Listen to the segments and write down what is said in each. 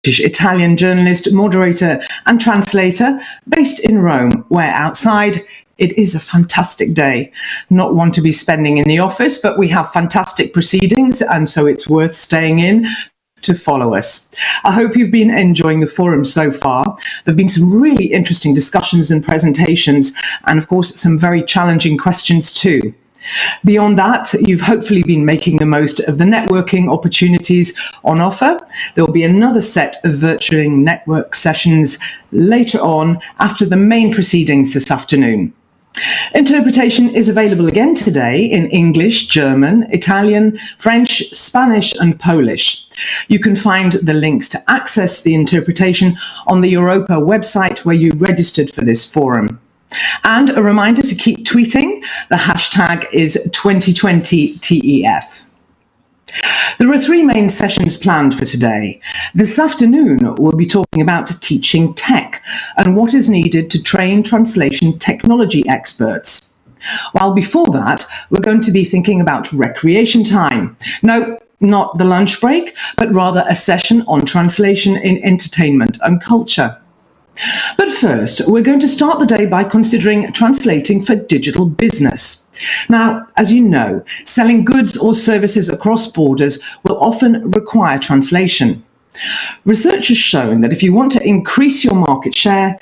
British-Italian journalist, moderator and translator based in Rome, where outside it is a fantastic day. Not one to be spending in the office, but we have fantastic proceedings, and so it's worth staying in to follow us. I hope you've been enjoying the forum so far. There have been some really interesting discussions and presentations, and of course some very challenging questions too. Beyond that, you've hopefully been making the most of the networking opportunities on offer. There will be another set of virtual network sessions later on after the main proceedings this afternoon. Interpretation is available again today in English, German, Italian, French, Spanish and Polish. You can find the links to access the interpretation on the Europa website where you registered for this forum. And a reminder to keep tweeting. The hashtag is 2020TEF. There are three main sessions planned for today. This afternoon, we'll be talking about teaching tech and what is needed to train translation technology experts. While before that, we're going to be thinking about recreation time. No, not the lunch break, but rather a session on translation in entertainment and culture. But first, we're going to start the day by considering translating for digital business. Now, as you know, selling goods or services across borders will often require translation. Research has shown that if you want to increase your market share,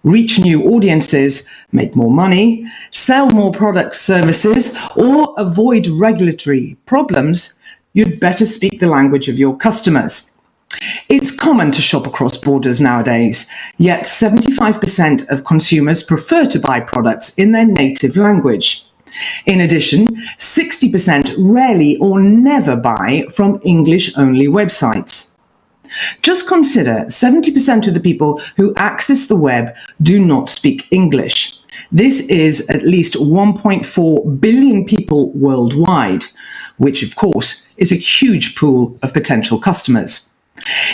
reach new audiences, make more money, sell more products, services, or avoid regulatory problems, you'd better speak the language of your customers. It's common to shop across borders nowadays, yet 75% of consumers prefer to buy products in their native language. In addition, 60% rarely or never buy from English-only websites. Just consider 70% of the people who access the web do not speak English. This is at least 1.4 billion people worldwide, which of course is a huge pool of potential customers.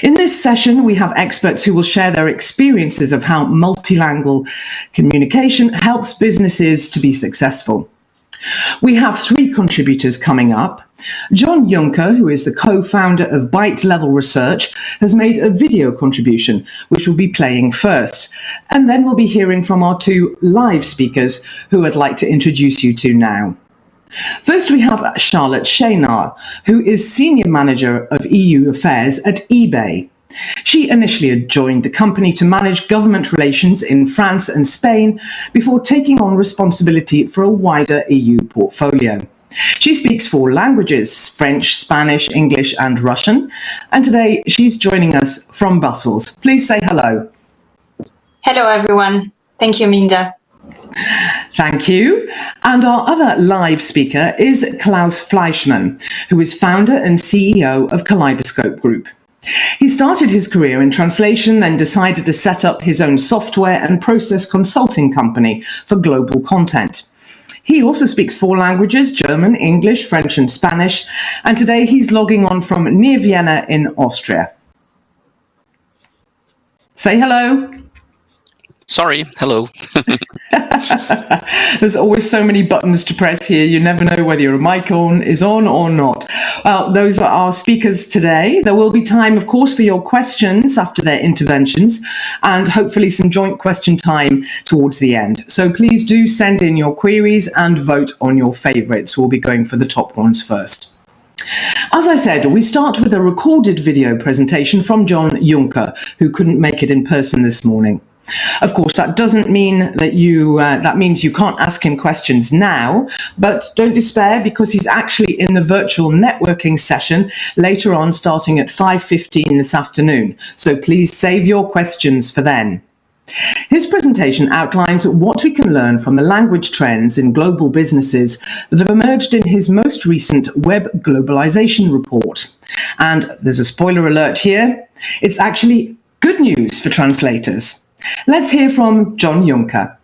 In this session, we have experts who will share their experiences of how multilingual communication helps businesses to be successful. We have three contributors coming up. John YUNKER, who is the co-founder of Byte Level Research, has made a video contribution, which will be playing first. And then we'll be hearing from our two live speakers, who I'd like to introduce you to now. First, we have Charlotte CHEYNARD, who is Senior Manager of EU Affairs at eBay. She initially joined the company to manage government relations in France and Spain before taking on responsibility for a wider EU portfolio. She speaks four languages: French, Spanish, English and Russian. And today she's joining us from Brussels. Please say hello. Hello, everyone. Thank you, Aminda. Thank you. And our other live speaker is Klaus FLEISCHMANN, who is founder and CEO of Kaleidoscope Group. He started his career in translation, then decided to set up his own software and process consulting company for global content. He also speaks four languages: German, English, French and Spanish. And today he's logging on from near Vienna in Austria. Say hello. Sorry, hello. There's always so many buttons to press here. You never know whether your mic is on or not. Well, those are our speakers today. There will be time, of course, for your questions after their interventions, and hopefully some joint question time towards the end. So please do send in your queries and vote on your favorites. We'll be going for the top ones first. As I said, we start with a recorded video presentation from John YUNKER, who couldn't make it in person this morning. Of course, that doesn't mean that that means you can't ask him questions now, but don't despair, because he's actually in the virtual networking session later on, starting at 5:15 this afternoon. So please save your questions for then. His presentation outlines what we can learn from the language trends in global businesses that have emerged in his most recent Web Globalization report. And there's a spoiler alert here. It's actually good news for translators. Let's hear from John YUNKER.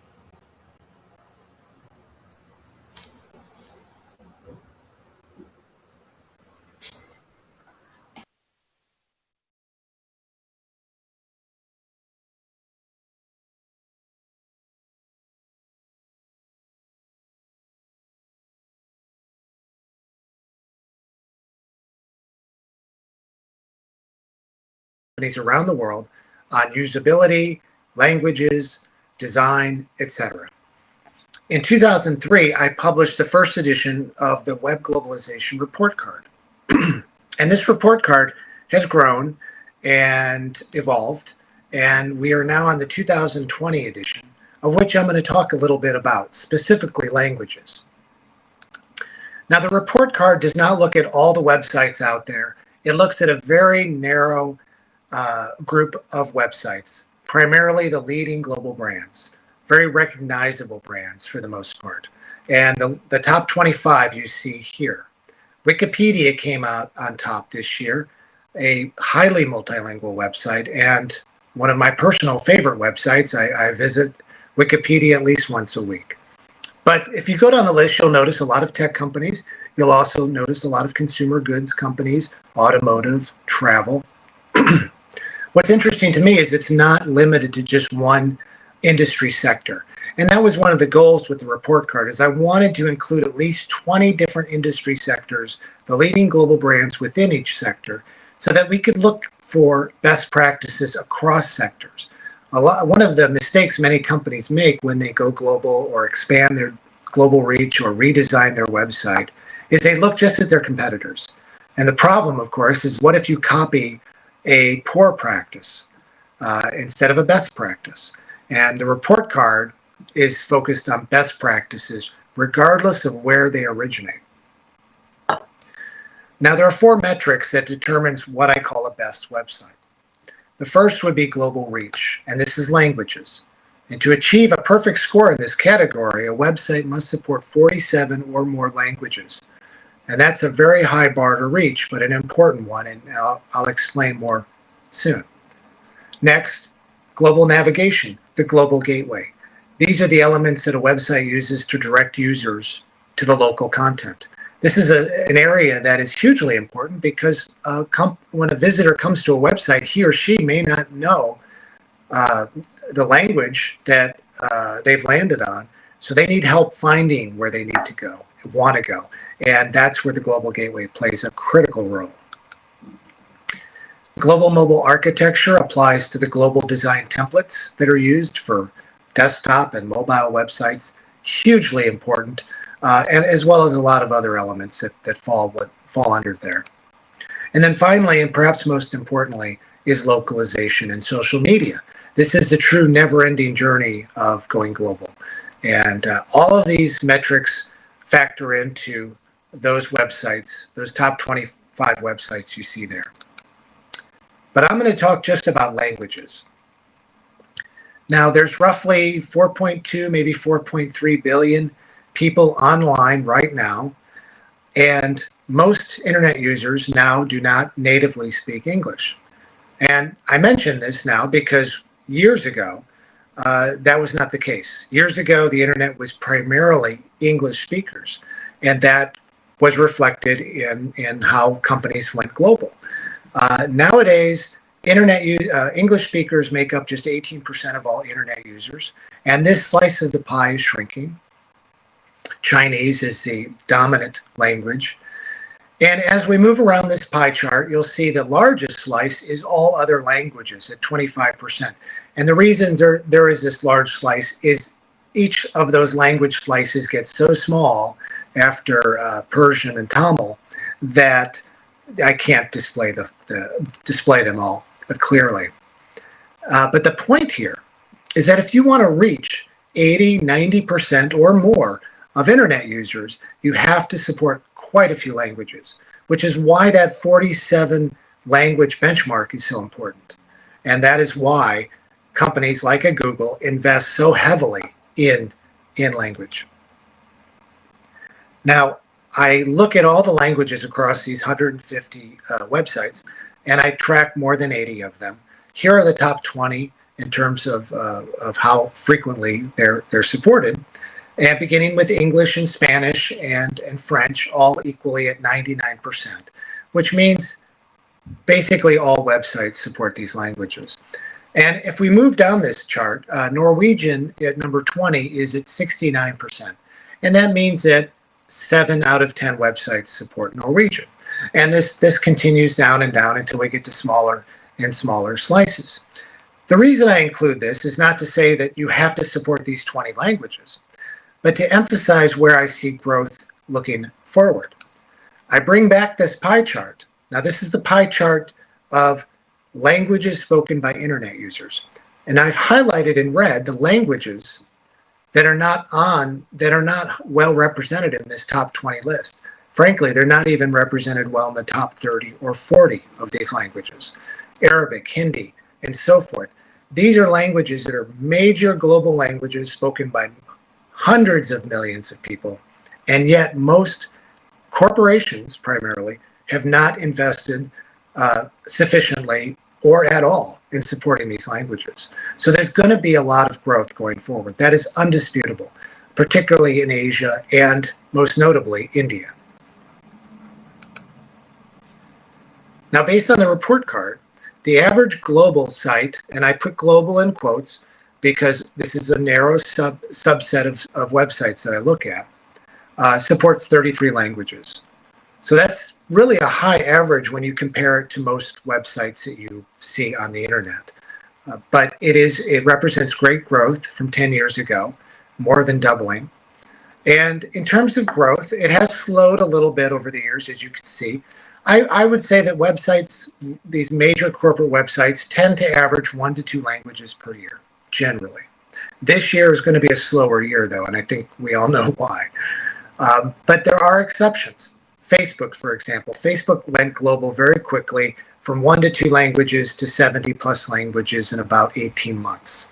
companies around the world on usability, languages, design, etc. In 2003, I published the first edition of the Web Globalization report card. And this report card has grown and evolved, and we are now on the 2020 edition, of which I'm going to talk a little bit about, specifically languages. Now, the report card does not look at all the websites out there. It looks at a very narrow group of websites, primarily the leading global brands, very recognizable brands for the most part. And the top 25 you see here. Wikipedia came out on top this year, a highly multilingual website, and one of my personal favorite websites. I visit Wikipedia at least once a week. But if you go down the list, you'll notice a lot of tech companies. You'll also notice a lot of consumer goods companies, automotive, travel. What's interesting to me is it's not limited to just one industry sector. And that was one of the goals with the report card, is I wanted to include at least 20 different industry sectors, the leading global brands within each sector, so that we could look for best practices across sectors. One of the mistakes many companies make when they go global or expand their global reach or redesign their website is they look just at their competitors. And the problem, of course, is what if you copy a poor practice instead of a best practice? And the report card is focused on best practices, regardless of where they originate. Now, there are 4 metrics that determines what I call a best website. The first would be global reach, and this is languages. And to achieve a perfect score in this category, a website must support 47 or more languages. And that's a very high bar to reach, but an important one, and I'll explain more soon. Next, global navigation, the global gateway. These are the elements that a website uses to direct users to the local content. This is an area that is hugely important because when a visitor comes to a website, he or she may not know the language that they've landed on. So they need help finding where they need to go, want to go. And that's where the global gateway plays a critical role. Global mobile architecture applies to the global design templates that are used for desktop and mobile websites, hugely important, and as well as a lot of other elements that fall under there. And then finally, and perhaps most importantly, is localization and social media. This is the true never-ending journey of going global. And all of these metrics factor into those websites, those top 25 websites you see there. But I'm going to talk just about languages. Now, there's roughly 4.2, maybe 4.3 billion people online right now, and most internet users now do not natively speak English. And I mention this now because years ago, that was not the case. Years ago, the internet was primarily English speakers, and that was reflected in how companies went global. Nowadays, English speakers make up just 18% of all internet users, and this slice of the pie is shrinking. Chinese is the dominant language. And as we move around this pie chart, you'll see the largest slice is all other languages at 25%. And the reason there is this large slice is each of those language slices gets so small after Persian and Tamil that I can't display them all clearly. But the point here is that if you want to reach 80, 90% or more of internet users, you have to support quite a few languages, which is why that 47 language benchmark is so important. And that is why companies like a Google invest so heavily in language. Now, I look at all the languages across these 150 websites, and I track more than 80 of them. Here are the top 20 in terms of how frequently they're supported. And beginning with English and Spanish and French, all equally at 99%, which means basically all websites support these languages. And if we move down this chart, Norwegian at number 20 is at 69%. And that means that 7 out of 10 websites support Norwegian. And this continues down and down until we get to smaller and smaller slices. The reason I include this is not to say that you have to support these 20 languages, but to emphasize where I see growth looking forward. I bring back this pie chart. Now, this is the pie chart of languages spoken by internet users. And I've highlighted in red the languages that are not well represented in this top 20 list. Frankly, they're not even represented well in the top 30 or 40 of these languages. Arabic, Hindi, and so forth. These are languages that are major global languages spoken by hundreds of millions of people, and yet most corporations primarily have not invested sufficiently or at all in supporting these languages. So there's going to be a lot of growth going forward. That is undisputable, particularly in Asia and most notably India. Now, based on the report card, the average global site, and I put global in quotes because this is a narrow subset of websites that I look at, supports 33 languages. So that's really a high average when you compare it to most websites that you see on the internet. But it represents great growth from 10 years ago, more than doubling. And in terms of growth, it has slowed a little bit over the years, as you can see. I would say that websites, these major corporate websites, tend to average 1 to 2 languages per year, generally. This year is going to be a slower year, though, and I think we all know why. But there are exceptions. Facebook, for example. Facebook went global very quickly from 1 to 2 languages to 70 plus languages in about 18 months.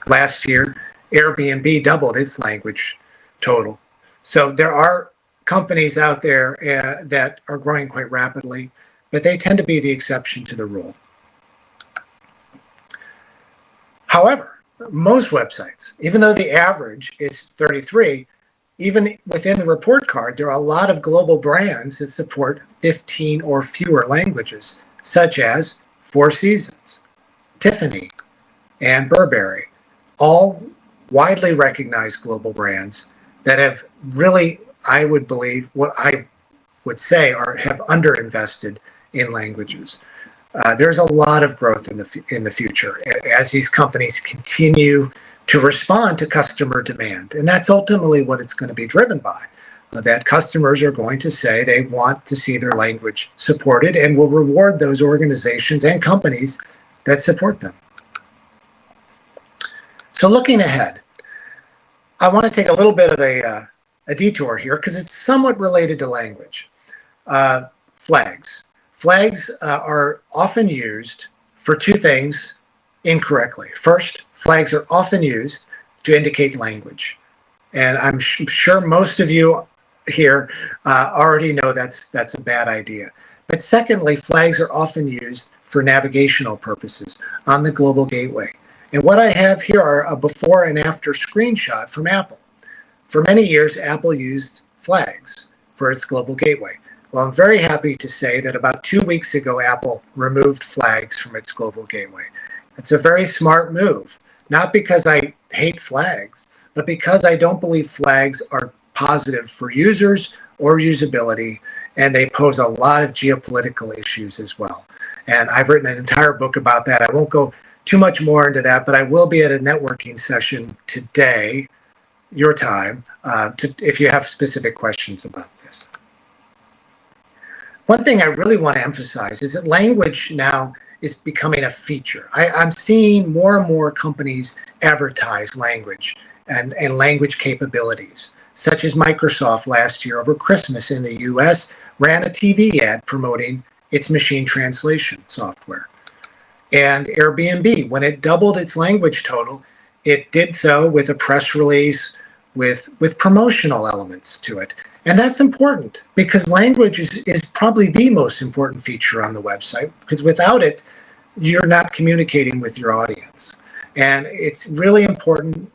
Last year, Airbnb doubled its language total. So there are companies out there that are growing quite rapidly, but they tend to be the exception to the rule. However, most websites, even though the average is 33, even within the report card, there are a lot of global brands that support 15 or fewer languages, such as Four Seasons, Tiffany, and Burberry, all widely recognized global brands that have really, I would believe, what I would say have underinvested in languages. There's a lot of growth in the future as these companies continue to respond to customer demand. And that's ultimately what it's going to be driven by, that customers are going to say they want to see their language supported and will reward those organizations and companies that support them. So looking ahead, I want to take a little bit of a detour here because it's somewhat related to language. Flags. Flags are often used for 2 things incorrectly. First, flags are often used to indicate language. And I'm sure most of you here already know that's a bad idea. But secondly, flags are often used for navigational purposes on the global gateway. And what I have here are a before and after screenshot from Apple. For many years, Apple used flags for its global gateway. Well, I'm very happy to say that about 2 weeks ago, Apple removed flags from its global gateway. It's a very smart move, not because I hate flags, but because I don't believe flags are positive for users or usability, and they pose a lot of geopolitical issues as well. And I've written an entire book about that. I won't go too much more into that, but I will be at a networking session today, your time, if you have specific questions about this. One thing I really want to emphasize is that language now is becoming a feature. I'm seeing more and more companies advertise language and language capabilities, such as Microsoft last year over Christmas in the US ran a TV ad promoting its machine translation software. And Airbnb, when it doubled its language total, it did so with a press release with promotional elements to it. And that's important because language is probably the most important feature on the website, because without it, you're not communicating with your audience. And it's really important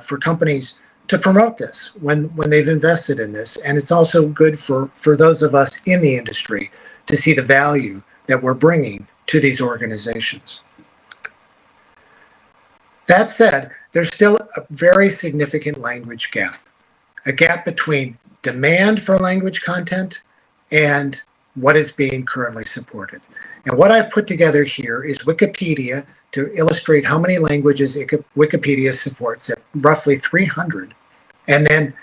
for companies to promote this when they've invested in this. And it's also good for those of us in the industry to see the value that we're bringing to these organizations. That said, there's still a very significant language gap, a gap between demand for language content and what is being currently supported. And what I've put together here is Wikipedia to illustrate how many languages Wikipedia supports at roughly 300. And then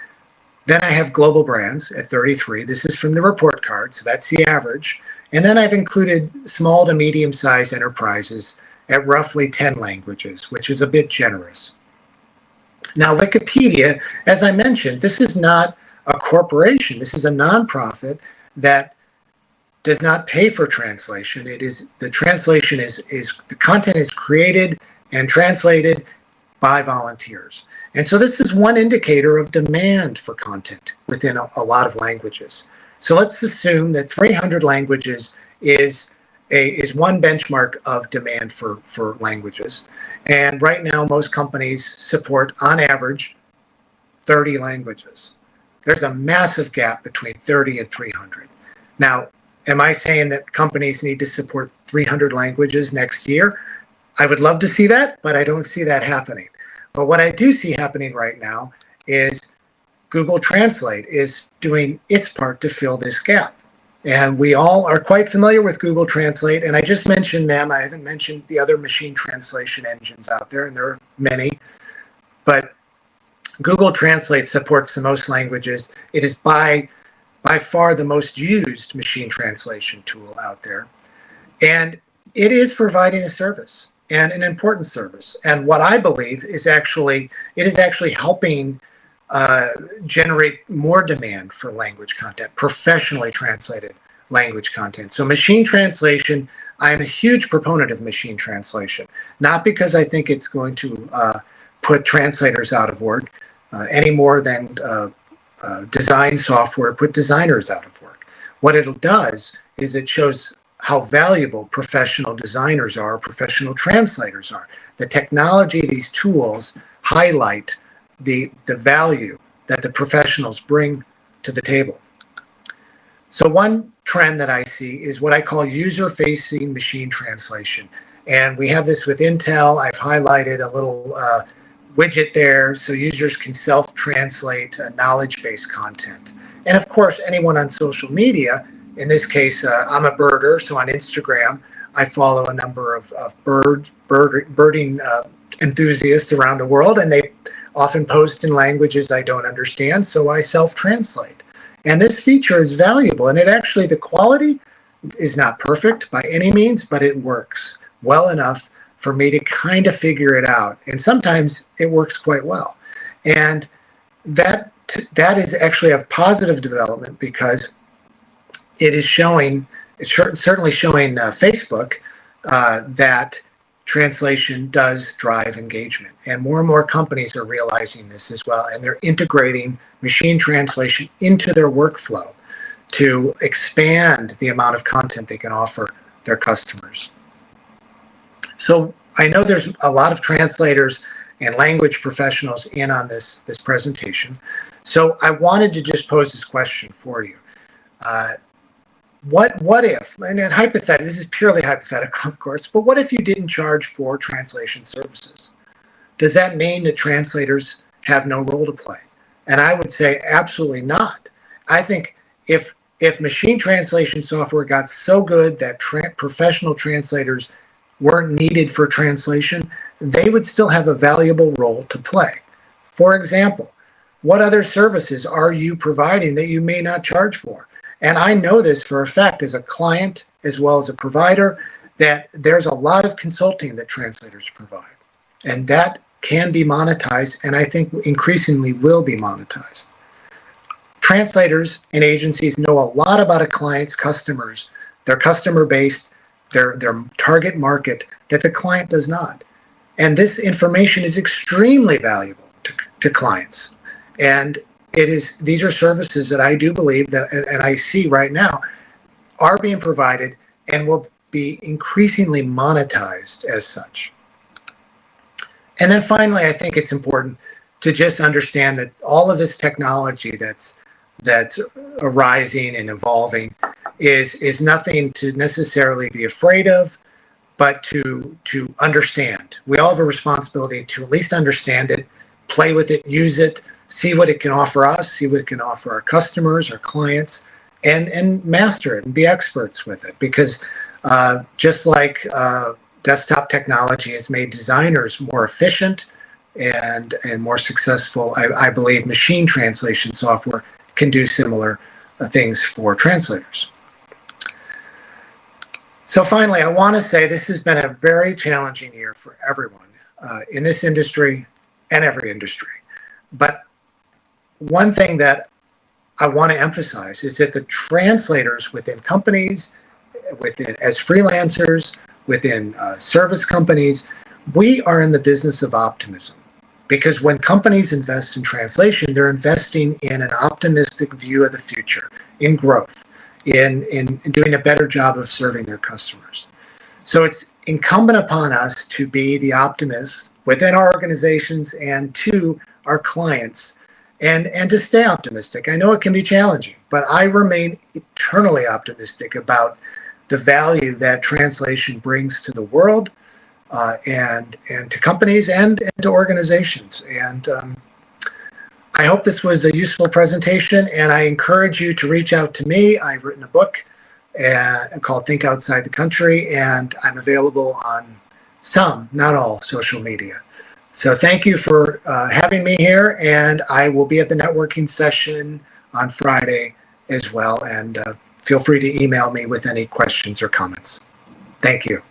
I have global brands at 33. This is from the report card, so that's the average. And then I've included small to medium-sized enterprises at roughly 10 languages, which is a bit generous. Now, Wikipedia, as I mentioned, this is not a corporation. This is a nonprofit that does not pay for translation. The translation the content is created and translated by volunteers. And so this is one indicator of demand for content within a lot of languages. So let's assume that 300 languages is one benchmark of demand for languages. And right now, most companies support, on average, 30 languages. There's a massive gap between 30 and 300. Now, am I saying that companies need to support 300 languages next year? I would love to see that, but I don't see that happening. But what I do see happening right now is Google Translate is doing its part to fill this gap. And we all are quite familiar with Google Translate, and I just mentioned them. I haven't mentioned the other machine translation engines out there, and there are many. But Google Translate supports the most languages. It is by far the most used machine translation tool out there. And it is providing a service, and an important service. And what I believe is it is actually helping generate more demand for language content, professionally translated language content. So machine translation, I am a huge proponent of machine translation, not because I think it's going to put translators out of work any more than design software put designers out of work. What it does is it shows how valuable professional designers are, professional translators are. The technology, these tools highlight the value that the professionals bring to the table. So one trend that I see is what I call user-facing machine translation. And we have this with Intel. I've highlighted a little widget there so users can self-translate knowledge-based content. And of course, anyone on social media, in this case, I'm a birder, so on Instagram, I follow a number of birding enthusiasts around the world, and they often post in languages I don't understand, so I self-translate. And this feature is valuable, and the quality is not perfect by any means, but it works well enough for me to kind of figure it out. And sometimes it works quite well. And that is actually a positive development because it's certainly showing Facebook that translation does drive engagement. And more companies are realizing this as well. And they're integrating machine translation into their workflow to expand the amount of content they can offer their customers. So I know there's a lot of translators and language professionals in on this presentation. So I wanted to just pose this question for you. What if, and hypothetical, this is purely hypothetical, of course, but what if you didn't charge for translation services? Does that mean that translators have no role to play? And I would say absolutely not. I think if machine translation software got so good that professional translators weren't needed for translation, they would still have a valuable role to play. For example, what other services are you providing that you may not charge for? And I know this for a fact as a client as well as a provider, that there's a lot of consulting that translators provide. And that can be monetized, and I think increasingly will be monetized. Translators and agencies know a lot about a client's customers, their customer base, their target market, that the client does not. And this information is extremely valuable to clients. And these are services that I do believe that, and I see right now, are being provided and will be increasingly monetized as such. And then finally, I think it's important to just understand that all of this technology that's arising and evolving is nothing to necessarily be afraid of, but to understand. We all have a responsibility to at least understand it, play with it, use it, see what it can offer us, see what it can offer our customers, our clients, and master it and be experts with it. Because Just like desktop technology has made designers more efficient and more successful, I believe machine translation software can do similar things for translators. So finally, I want to say this has been a very challenging year for everyone in this industry and every industry. But one thing that I want to emphasize is that the translators within companies, as freelancers, within service companies, we are in the business of optimism. Because when companies invest in translation, they're investing in an optimistic view of the future, in growth, in doing a better job of serving their customers. So it's incumbent upon us to be the optimists within our organizations and to our clients, and to stay optimistic. I know it can be challenging, but I remain eternally optimistic about the value that translation brings to the world, and to companies and to organizations. And I hope this was a useful presentation, and I encourage you to reach out to me. I've written a book called Think Outside the Country, and I'm available on some, not all, social media. So thank you for having me here, and I will be at the networking session on Friday as well, and feel free to email me with any questions or comments. Thank you.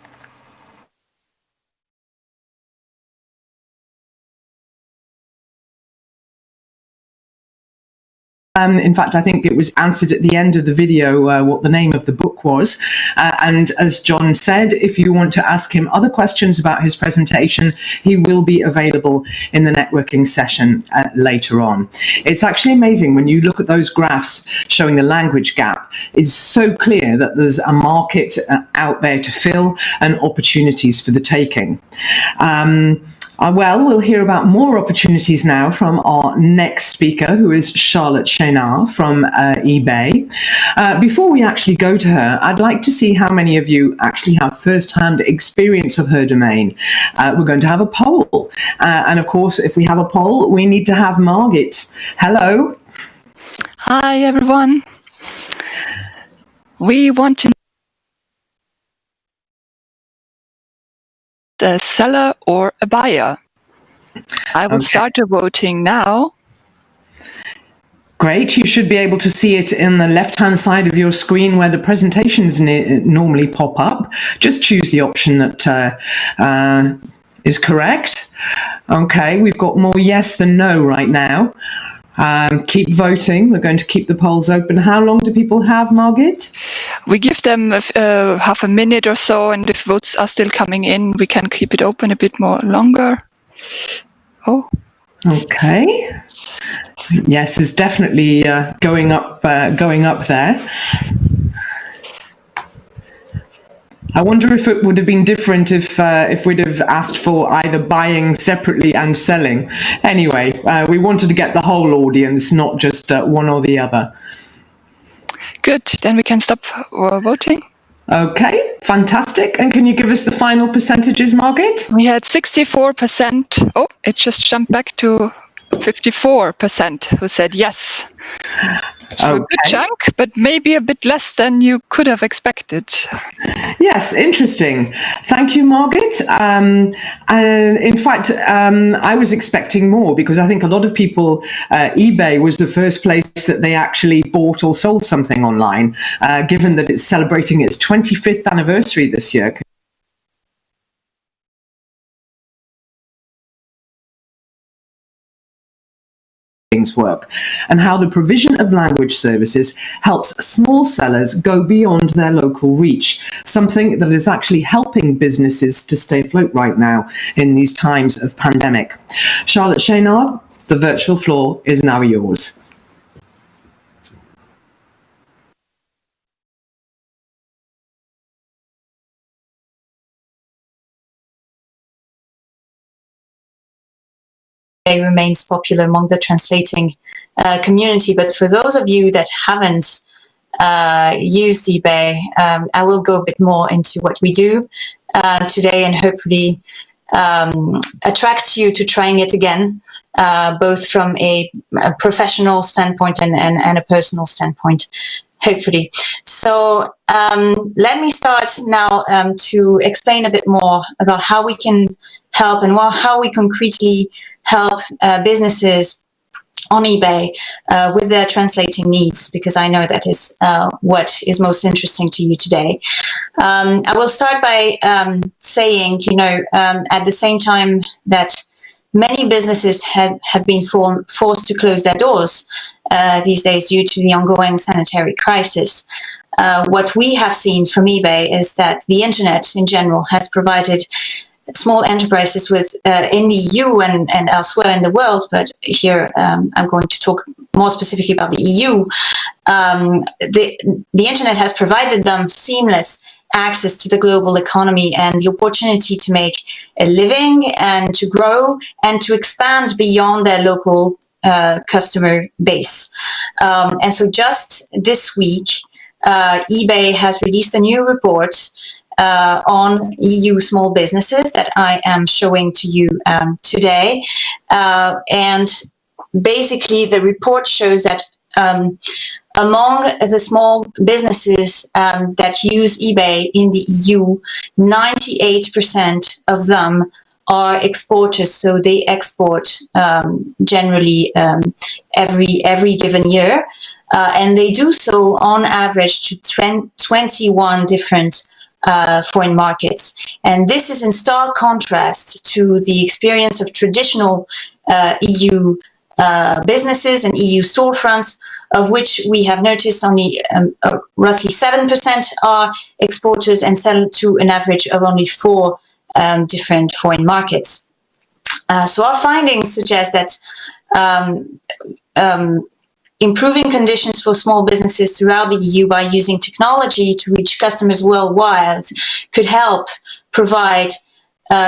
In fact, I think it was answered at the end of the video what the name of the book was. And as John said, if you want to ask him other questions about his presentation, he will be available in the networking session later on. It's actually amazing when you look at those graphs showing the language gap. It's so clear that there's a market out there to fill and opportunities for the taking. Well, we'll hear about more opportunities now from our next speaker, who is Charlotte CHEYNARD from eBay. Before we actually go to her, I'd like to see how many of you actually have first-hand experience of her domain. We're going to have a poll. And of course, if we have a poll, we need to have Margit. Hello. Hi, everyone. We want to know a seller or a buyer. I will start the voting now. Great. You should be able to see it in the left-hand side of your screen where the presentations normally pop up. Just choose the option that is correct. Okay, we've got more yes than no right now. Keep voting. We're going to keep the polls open. How long do people have, Margit? We give them half a minute or so, and if votes are still coming in, we can keep it open a bit more longer. Oh. Okay. Yes, is definitely going up there. I wonder if it would have been different if we'd have asked for either buying separately and selling. Anyway, we wanted to get the whole audience, not just one or the other. Good, then we can stop voting. Okay, fantastic. And can you give us the final percentages, Margit? We had 64%. Oh, it just jumped back to 54% who said yes. So a good chunk, but maybe a bit less than you could have expected. Yes, interesting. Thank you, Margit. In fact, I was expecting more because I think a lot of people, eBay was the first place that they actually bought or sold something online, given that it's celebrating its 25th anniversary this year. Work and how the provision of language services helps small sellers go beyond their local reach, something that is actually helping businesses to stay afloat right now in these times of pandemic. Charlotte CHEYNARD, the virtual floor is now yours. Remains popular among the translating community, but for those of you that haven't used eBay, I will go a bit more into what we do today and hopefully attract you to trying it again, both from a professional standpoint and a personal standpoint. hopefully. So let me start now to explain a bit more about how we can help and how we concretely help businesses on eBay with their translating needs, because I know that is what is most interesting to you today. I will start by saying, at the same time that many businesses have been forced to close their doors these days due to the ongoing sanitary crisis. What we have seen from eBay is that the internet in general has provided small enterprises with in the EU and elsewhere in the world, but here I'm going to talk more specifically about the EU. The internet has provided them seamless access to the global economy and the opportunity to make a living and to grow and to expand beyond their local customer base. And so just this week, eBay has released a new report on EU small businesses that I am showing to you today. And basically the report shows that among the small businesses that use eBay in the EU, 98% of them are exporters. So they export generally every given year. And they do so on average to 21 different foreign markets. And this is in stark contrast to the experience of traditional EU businesses and EU storefronts, of which we have noticed only roughly 7% are exporters and sell to an average of only 4 different foreign markets. So our findings suggest that improving conditions for small businesses throughout the EU by using technology to reach customers worldwide could help provide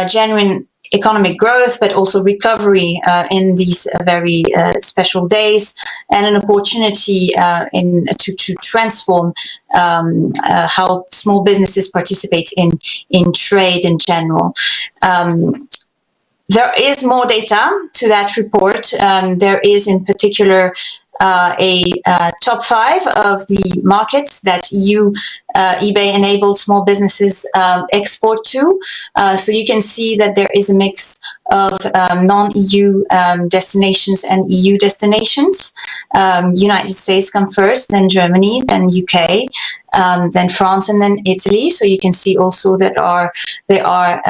genuine economic growth, but also recovery in these very special days, and an opportunity to transform how small businesses participate in trade in general. There is more data to that report. There is in particular a top 5 of the markets that eBay-enabled small businesses export to. So you can see that there is a mix of non-EU destinations and EU destinations. United States come first, then Germany, then UK, then France, and then Italy. So you can see also that there are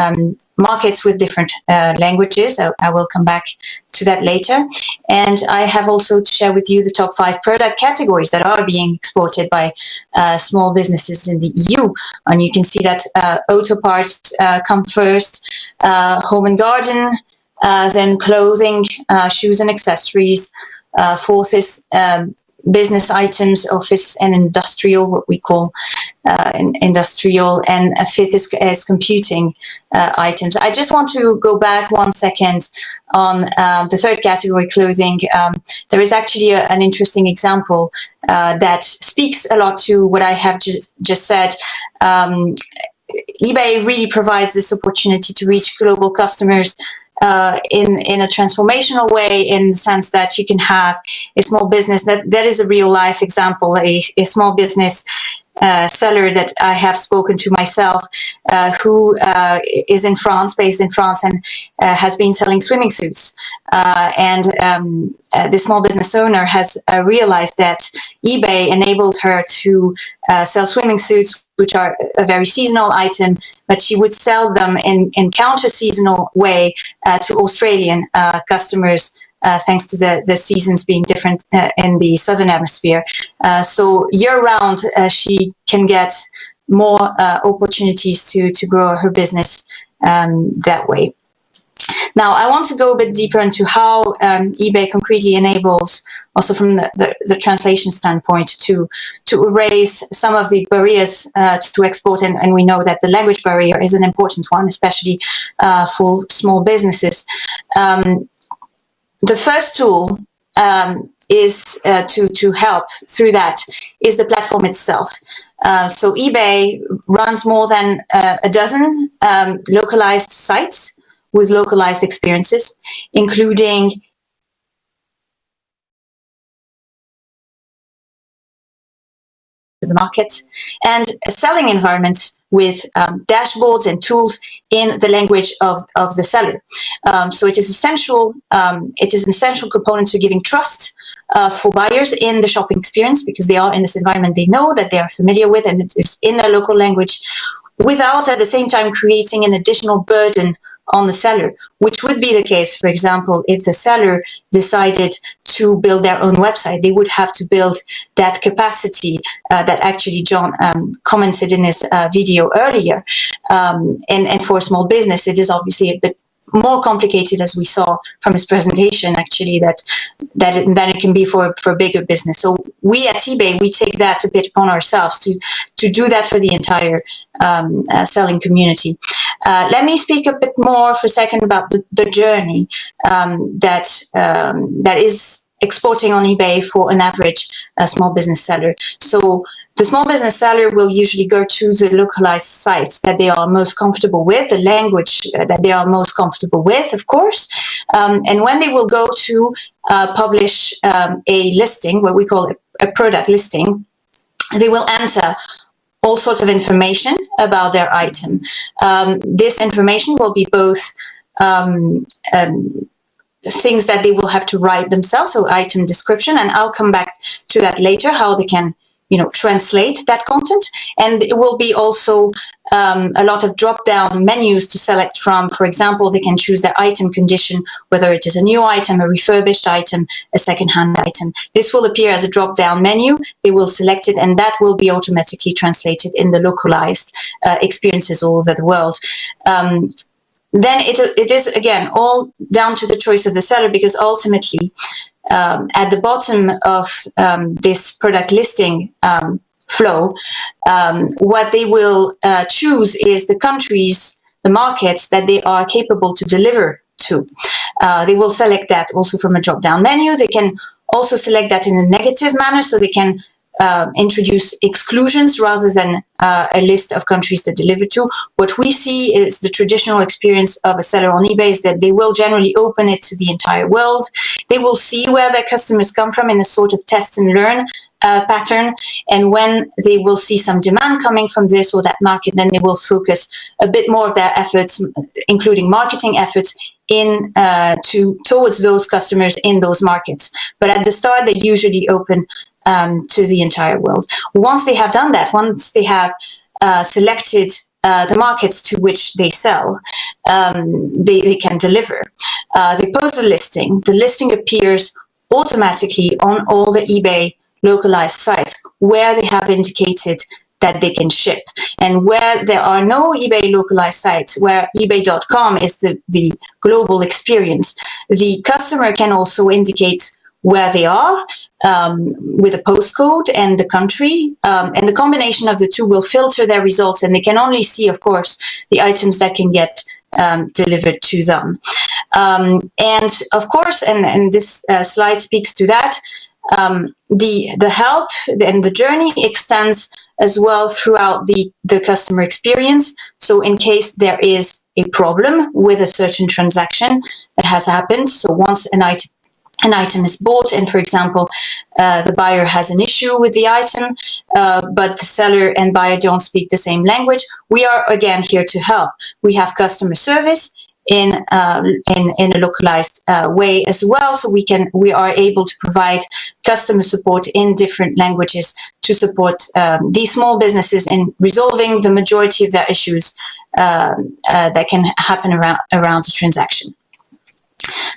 markets with different languages. I will come back to that later. And I have also to share with you the top 5 product categories that are being exported by small businesses in the EU. And you can see that auto parts come first, home and garden, then clothing, shoes and accessories. 4th is business items, office and industrial, what we call industrial, and 5th is computing items. I just want to go back 1 second on the 3rd category, clothing. There is actually an interesting example that speaks a lot to what I have just said. eBay really provides this opportunity to reach global customers in a transformational way, in the sense that you can have a small business that is a real life example, a small business seller that I have spoken to myself, who is in France, based in France, and has been selling swimming suits. And the small business owner has realized that eBay enabled her to sell swimming suits, which are a very seasonal item, but she would sell them in counter-seasonal way to Australian customers, thanks to the seasons being different in the southern hemisphere. So year-round, she can get more opportunities to grow her business that way. Now, I want to go a bit deeper into how eBay concretely enables, also from the translation standpoint, to erase some of the barriers to export. And we know that the language barrier is an important one, especially for small businesses. The first tool is to help through that is the platform itself. So eBay runs more than a dozen localized sites with localized experiences, including the market, and a selling environment with dashboards and tools in the language of the seller. So it is essential. It is an essential component to giving trust for buyers in the shopping experience, because they are in this environment they know, that they are familiar with, and it is in their local language, without at the same time creating an additional burden on the seller, which would be the case, for example, if the seller decided to build their own website. They would have to build that capacity that actually John commented in his video earlier. And for a small business, it is obviously a bit more complicated, as we saw from his presentation, actually, than it can be for a bigger business. So we at eBay, we take that a bit upon ourselves to do that for the entire selling community. Let me speak a bit more for a second about the journey that is exporting on eBay for an average small business seller. So the small business seller will usually go to the localized sites that they are most comfortable with, the language that they are most comfortable with, of course. And when they will go to publish a listing, what we call a product listing, they will enter all sorts of information about their item. This information will be both things that they will have to write themselves, so item description, and I'll come back to that later, how they can translate that content. And it will be also a lot of drop-down menus to select from. For example, they can choose their item condition, whether it is a new item, a refurbished item, a second-hand item. This will appear as a drop-down menu. They will select it, and that will be automatically translated in the localized experiences all over the world. Then it is, again, all down to the choice of the seller, because ultimately, at the bottom of this product listing flow, what they will choose is the countries, the markets that they are capable to deliver to. They will select that also from a drop-down menu. They can also select that in a negative manner, so they can introduce exclusions rather than a list of countries to deliver to. What we see is the traditional experience of a seller on eBay is that they will generally open it to the entire world. They will see where their customers come from in a sort of test and learn pattern. And when they will see some demand coming from this or that market, then they will focus a bit more of their efforts, including marketing efforts, towards those customers in those markets. But at the start, they usually open to the entire world. Once they have done that, once they have selected the markets to which they sell, they can deliver. They post a listing. The listing appears automatically on all the eBay localized sites where they have indicated that they can ship. And where there are no eBay localized sites, where ebay.com is the global experience, the customer can also indicate where they are with a postcode and the country, and the combination of the two will filter their results, and they can only see, of course, the items that can get delivered to them. And of course, and this slide speaks to that, the help and the journey extends as well throughout the customer experience. So in case there is a problem with a certain transaction that has happened, so once an item is bought, and for example, the buyer has an issue with the item, but the seller and buyer don't speak the same language, we are again here to help. We have customer service in a localized way as well, so we are able to provide customer support in different languages to support these small businesses in resolving the majority of their issues that can happen around the transaction.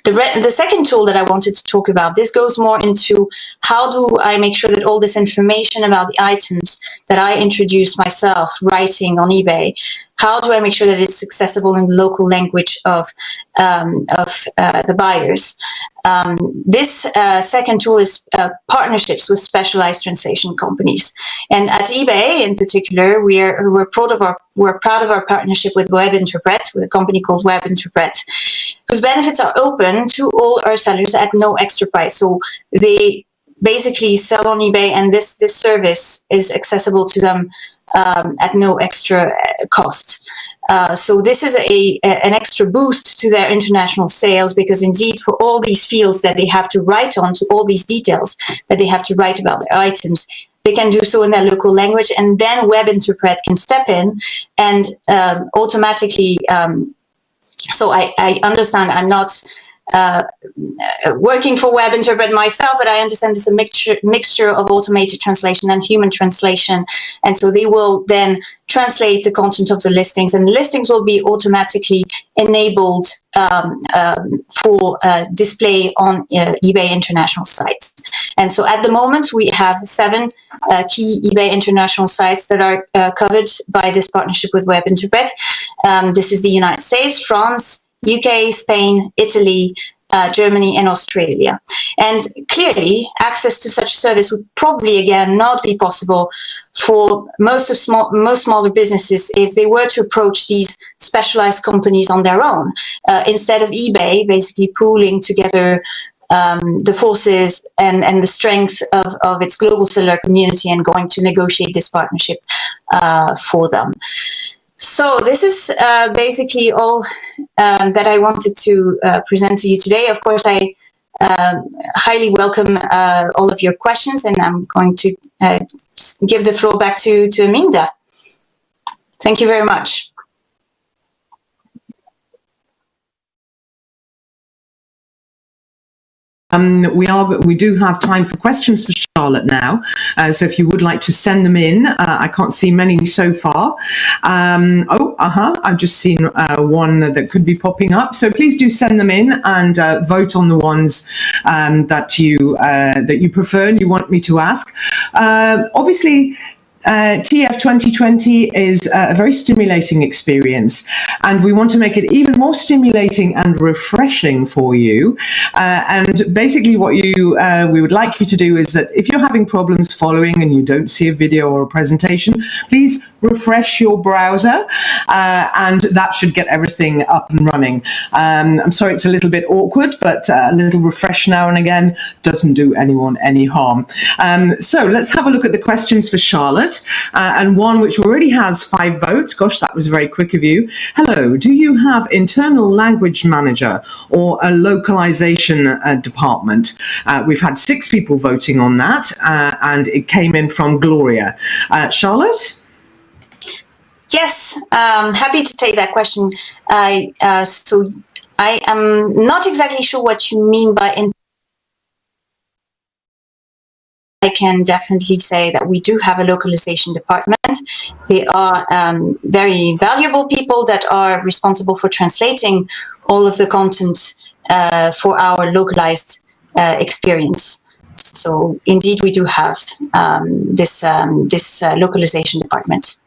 The second tool that I wanted to talk about, this goes more into how do I make sure that all this information about the items that I introduce myself writing on eBay, how do I make sure that it's accessible in the local language of the buyers? This second tool is partnerships with specialized translation companies. And at eBay in particular, we're proud of our partnership with WebInterpret, with a company called WebInterpret, whose benefits are open to all our sellers at no extra price. So they basically sell on eBay, and this service is accessible to them at no extra cost. So this is an extra boost to their international sales, because indeed for all these fields that they have to write on, to all these details that they have to write about their items, they can do so in their local language, and then WebInterpret can step in and automatically. So I understand I'm not working for WebInterpret myself, but I understand it's a mixture of automated translation and human translation. And so they will then translate the content of the listings, and the listings will be automatically enabled for display on eBay international sites. And so at the moment, we have 7 key eBay international sites that are covered by this partnership with WebInterpret. This is the United States, France, UK, Spain, Italy, Germany, and Australia. And clearly, access to such a service would probably, again, not be possible for most smaller businesses if they were to approach these specialized companies on their own. Instead of eBay basically pooling together the forces and the strength of its global seller community and going to negotiate this partnership for them. So this is basically all that I wanted to present to you today. Of course, I highly welcome all of your questions, and I'm going to give the floor back to Aminda. Thank you very much. We do have time for questions for Charlotte now. So if you would like to send them in, I can't see many so far. I've just seen one that could be popping up. So please do send them in and vote on the ones that you prefer and you want me to ask. Obviously, TF 2020 is a very stimulating experience, and we want to make it even more stimulating and refreshing for you. And basically what we would like you to do is that if you're having problems following and you don't see a video or a presentation, please refresh your browser, and that should get everything up and running. I'm sorry it's a little bit awkward, but a little refresh now and again doesn't do anyone any harm. So let's have a look at the questions for Charlotte. And one which already has 5 votes. Gosh, that was very quick of you. Hello, do you have internal language manager or a localization department? We've had 6 people voting on that, and it came in from Gloria. Charlotte? Yes, happy to take that question. So I am not exactly sure what you mean by I can definitely say that we do have a localization department. They are very valuable people that are responsible for translating all of the content for our localized experience. So indeed, we do have this localization department.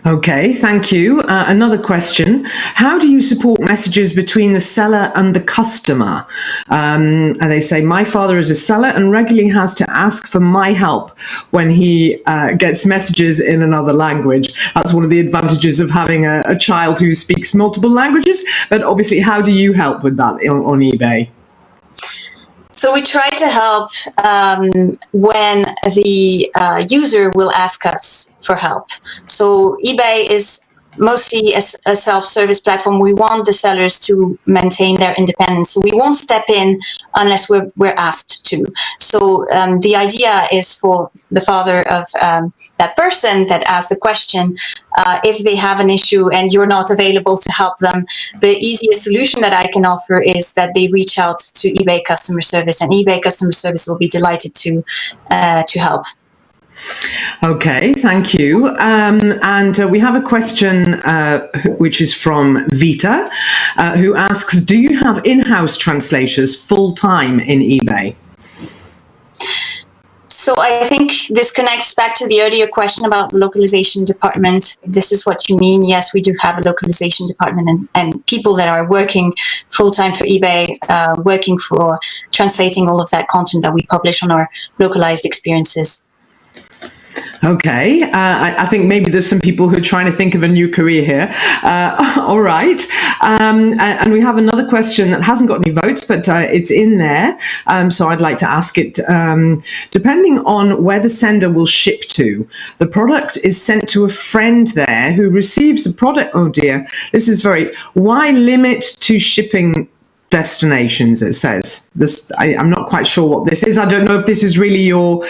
Okay, thank you. Another question. How do you support messages between the seller and the customer? And they say, my father is a seller and regularly has to ask for my help when he gets messages in another language. That's one of the advantages of having a child who speaks multiple languages. But obviously, how do you help with that on eBay? So we try to help when the user will ask us for help. So eBay is mostly a self-service platform. We want the sellers to maintain their independence. So we won't step in unless we're asked to. So the idea is for the father of that person that asked the question, if they have an issue and you're not available to help them, the easiest solution that I can offer is that they reach out to eBay customer service, and eBay customer service will be delighted to help. Okay, thank you. And we have a question which is from Vita, who asks, do you have in-house translators full-time in eBay? So I think this connects back to the earlier question about the localization department. This is what you mean. Yes, we do have a localization department and people that are working full-time for eBay, working for translating all of that content that we publish on our localized experiences. Okay, I think maybe there's some people who are trying to think of a new career here. All right, and we have another question that hasn't got any votes, but it's in there, so I'd like to ask it. Depending on where the sender will ship to, the product is sent to a friend there who receives the product. Oh dear, this is why limit to shipping destinations, it says. I'm not quite sure what this is. I don't know if this is really your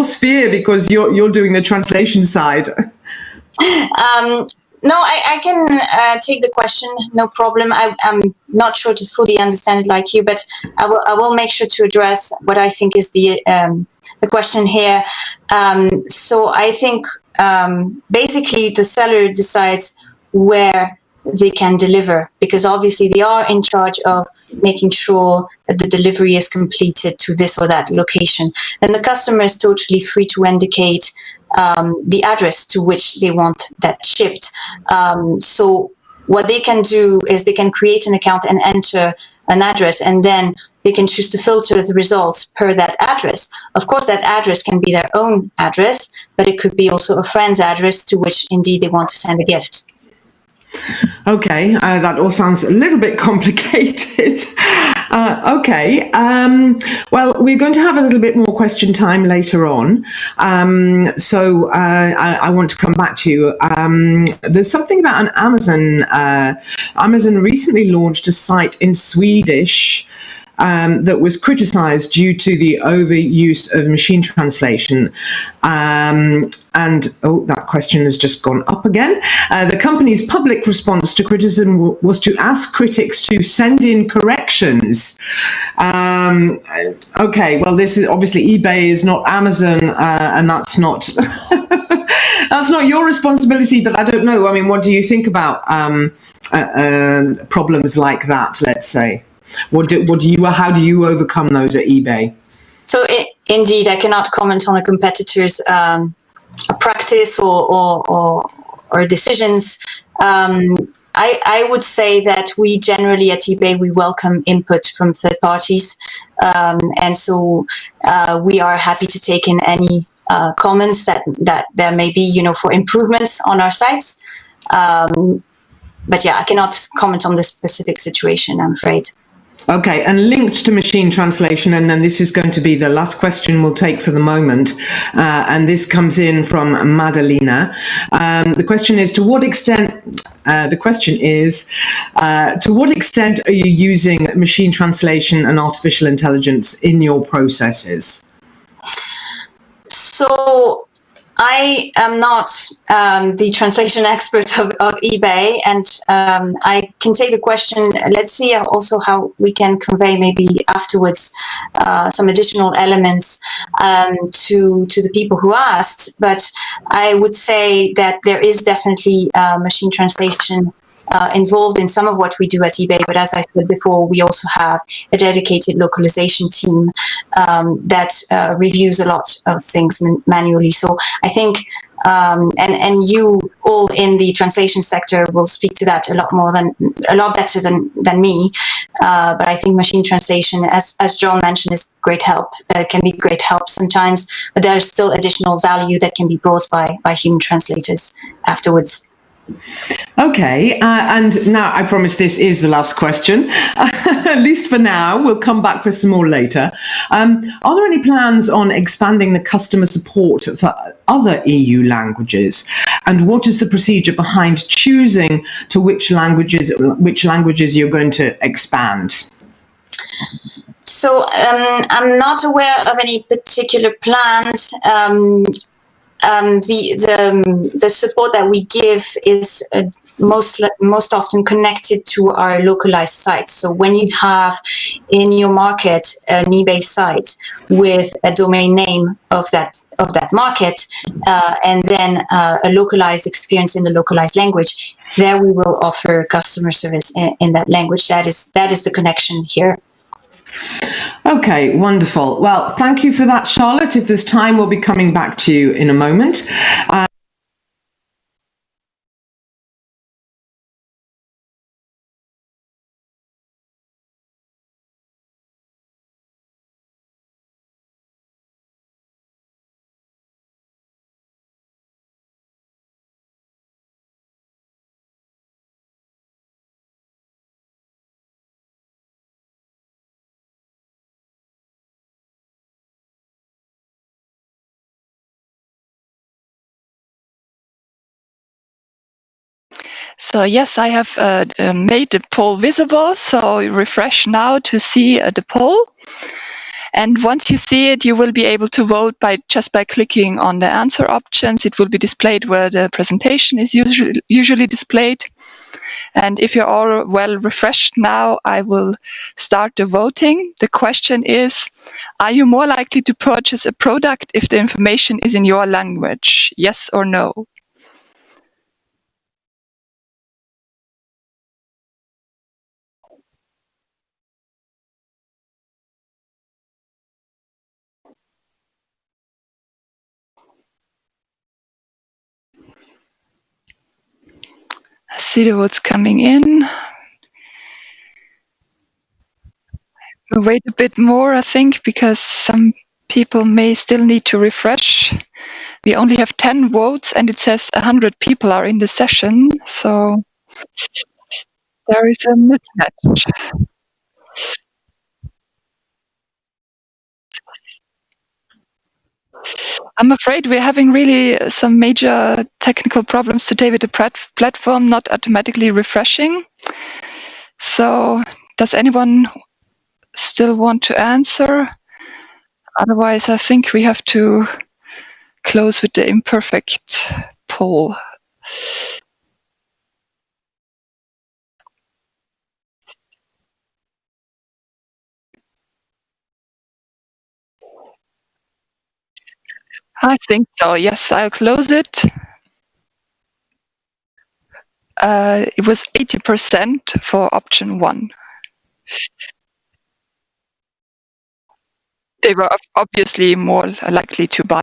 sphere, because you're doing the translation side. No, I can take the question, no problem. I'm not sure to fully understand it like you, but I will make sure to address what I think is the question here. So I think basically the seller decides where they can deliver, because obviously they are in charge of making sure that the delivery is completed to this or that location. And the customer is totally free to indicate the address to which they want that shipped. So what they can do is they can create an account and enter an address, and then they can choose to filter the results per that address. Of course, that address can be their own address, but it could be also a friend's address to which indeed they want to send a gift. Okay, that all sounds a little bit complicated. Okay, well, we're going to have a little bit more question time later on. So I want to come back to you. There's something about an Amazon. Amazon recently launched a site in Swedish that was criticized due to the overuse of machine translation. And that question has just gone up again. The company's public response to criticism was to ask critics to send in corrections. Okay, well, this is obviously eBay is not Amazon, and that's not that's not your responsibility. But I don't know. I mean, what do you think about problems like that? Let's say. How do you overcome those at eBay? So indeed, I cannot comment on a competitor's practice or decisions. I would say that we generally at eBay, we welcome input from third parties. And so we are happy to take in any comments that there may be, for improvements on our sites. But yeah, I cannot comment on this specific situation, I'm afraid. Okay, and linked to machine translation, and then this is going to be the last question we'll take for the moment, and this comes in from Madalena. The question is, to what extent are you using machine translation and artificial intelligence in your processes? So I am not the translation expert of eBay, and I can take the question. Let's see also how we can convey maybe afterwards some additional elements to the people who asked. But I would say that there is definitely machine translation involved in some of what we do at eBay, but as I said before, we also have a dedicated localization team that reviews a lot of things manually. So I think, and you all in the translation sector will speak to that a lot better than me. But I think machine translation, as John mentioned, is great help. Can be great help sometimes, but there is still additional value that can be brought by human translators afterwards. Okay, and now I promise this is the last question, at least for now. We'll come back for some more later. Are there any plans on expanding the customer support for other EU languages? And what is the procedure behind choosing to which languages you're going to expand? So I'm not aware of any particular plans. The support that we give is most often connected to our localized sites. So when you have in your market an eBay site with a domain name of that market, and then a localized experience in the localized language, there we will offer customer service in that language. That is the connection here. Okay, wonderful. Well, thank you for that, Charlotte. If there's time, we'll be coming back to you in a moment. So yes, I have made the poll visible. So refresh now to see the poll. And once you see it, you will be able to vote just by clicking on the answer options. It will be displayed where the presentation is usually displayed. And if you're all well refreshed now, I will start the voting. The question is, are you more likely to purchase a product if the information is in your language? Yes or no? I see the votes coming in. We'll wait a bit more, I think, because some people may still need to refresh. We only have 10 votes and it says 100 people are in the session. So there is a mismatch. I'm afraid we're having really some major technical problems today with the platform not automatically refreshing. So does anyone still want to answer? Otherwise, I think we have to close with the imperfect poll. I think so. Yes, I'll close it. It was 80% for option 1. They were obviously more likely to buy.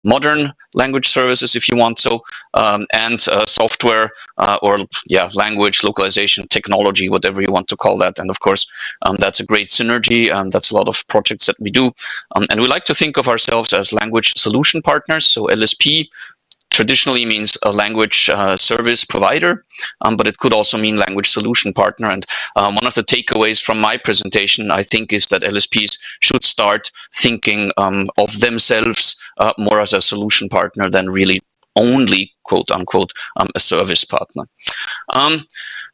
Modern language services, if you want so, and software or language localization technology, whatever you want to call that. And of course, that's a great synergy. That's a lot of projects that we do. And we like to think of ourselves as language solution partners. So LSP traditionally means a language service provider, but it could also mean language solution partner. And one of the takeaways from my presentation, I think, is that LSPs should start thinking of themselves more as a solution partner than really only, quote unquote, a service partner.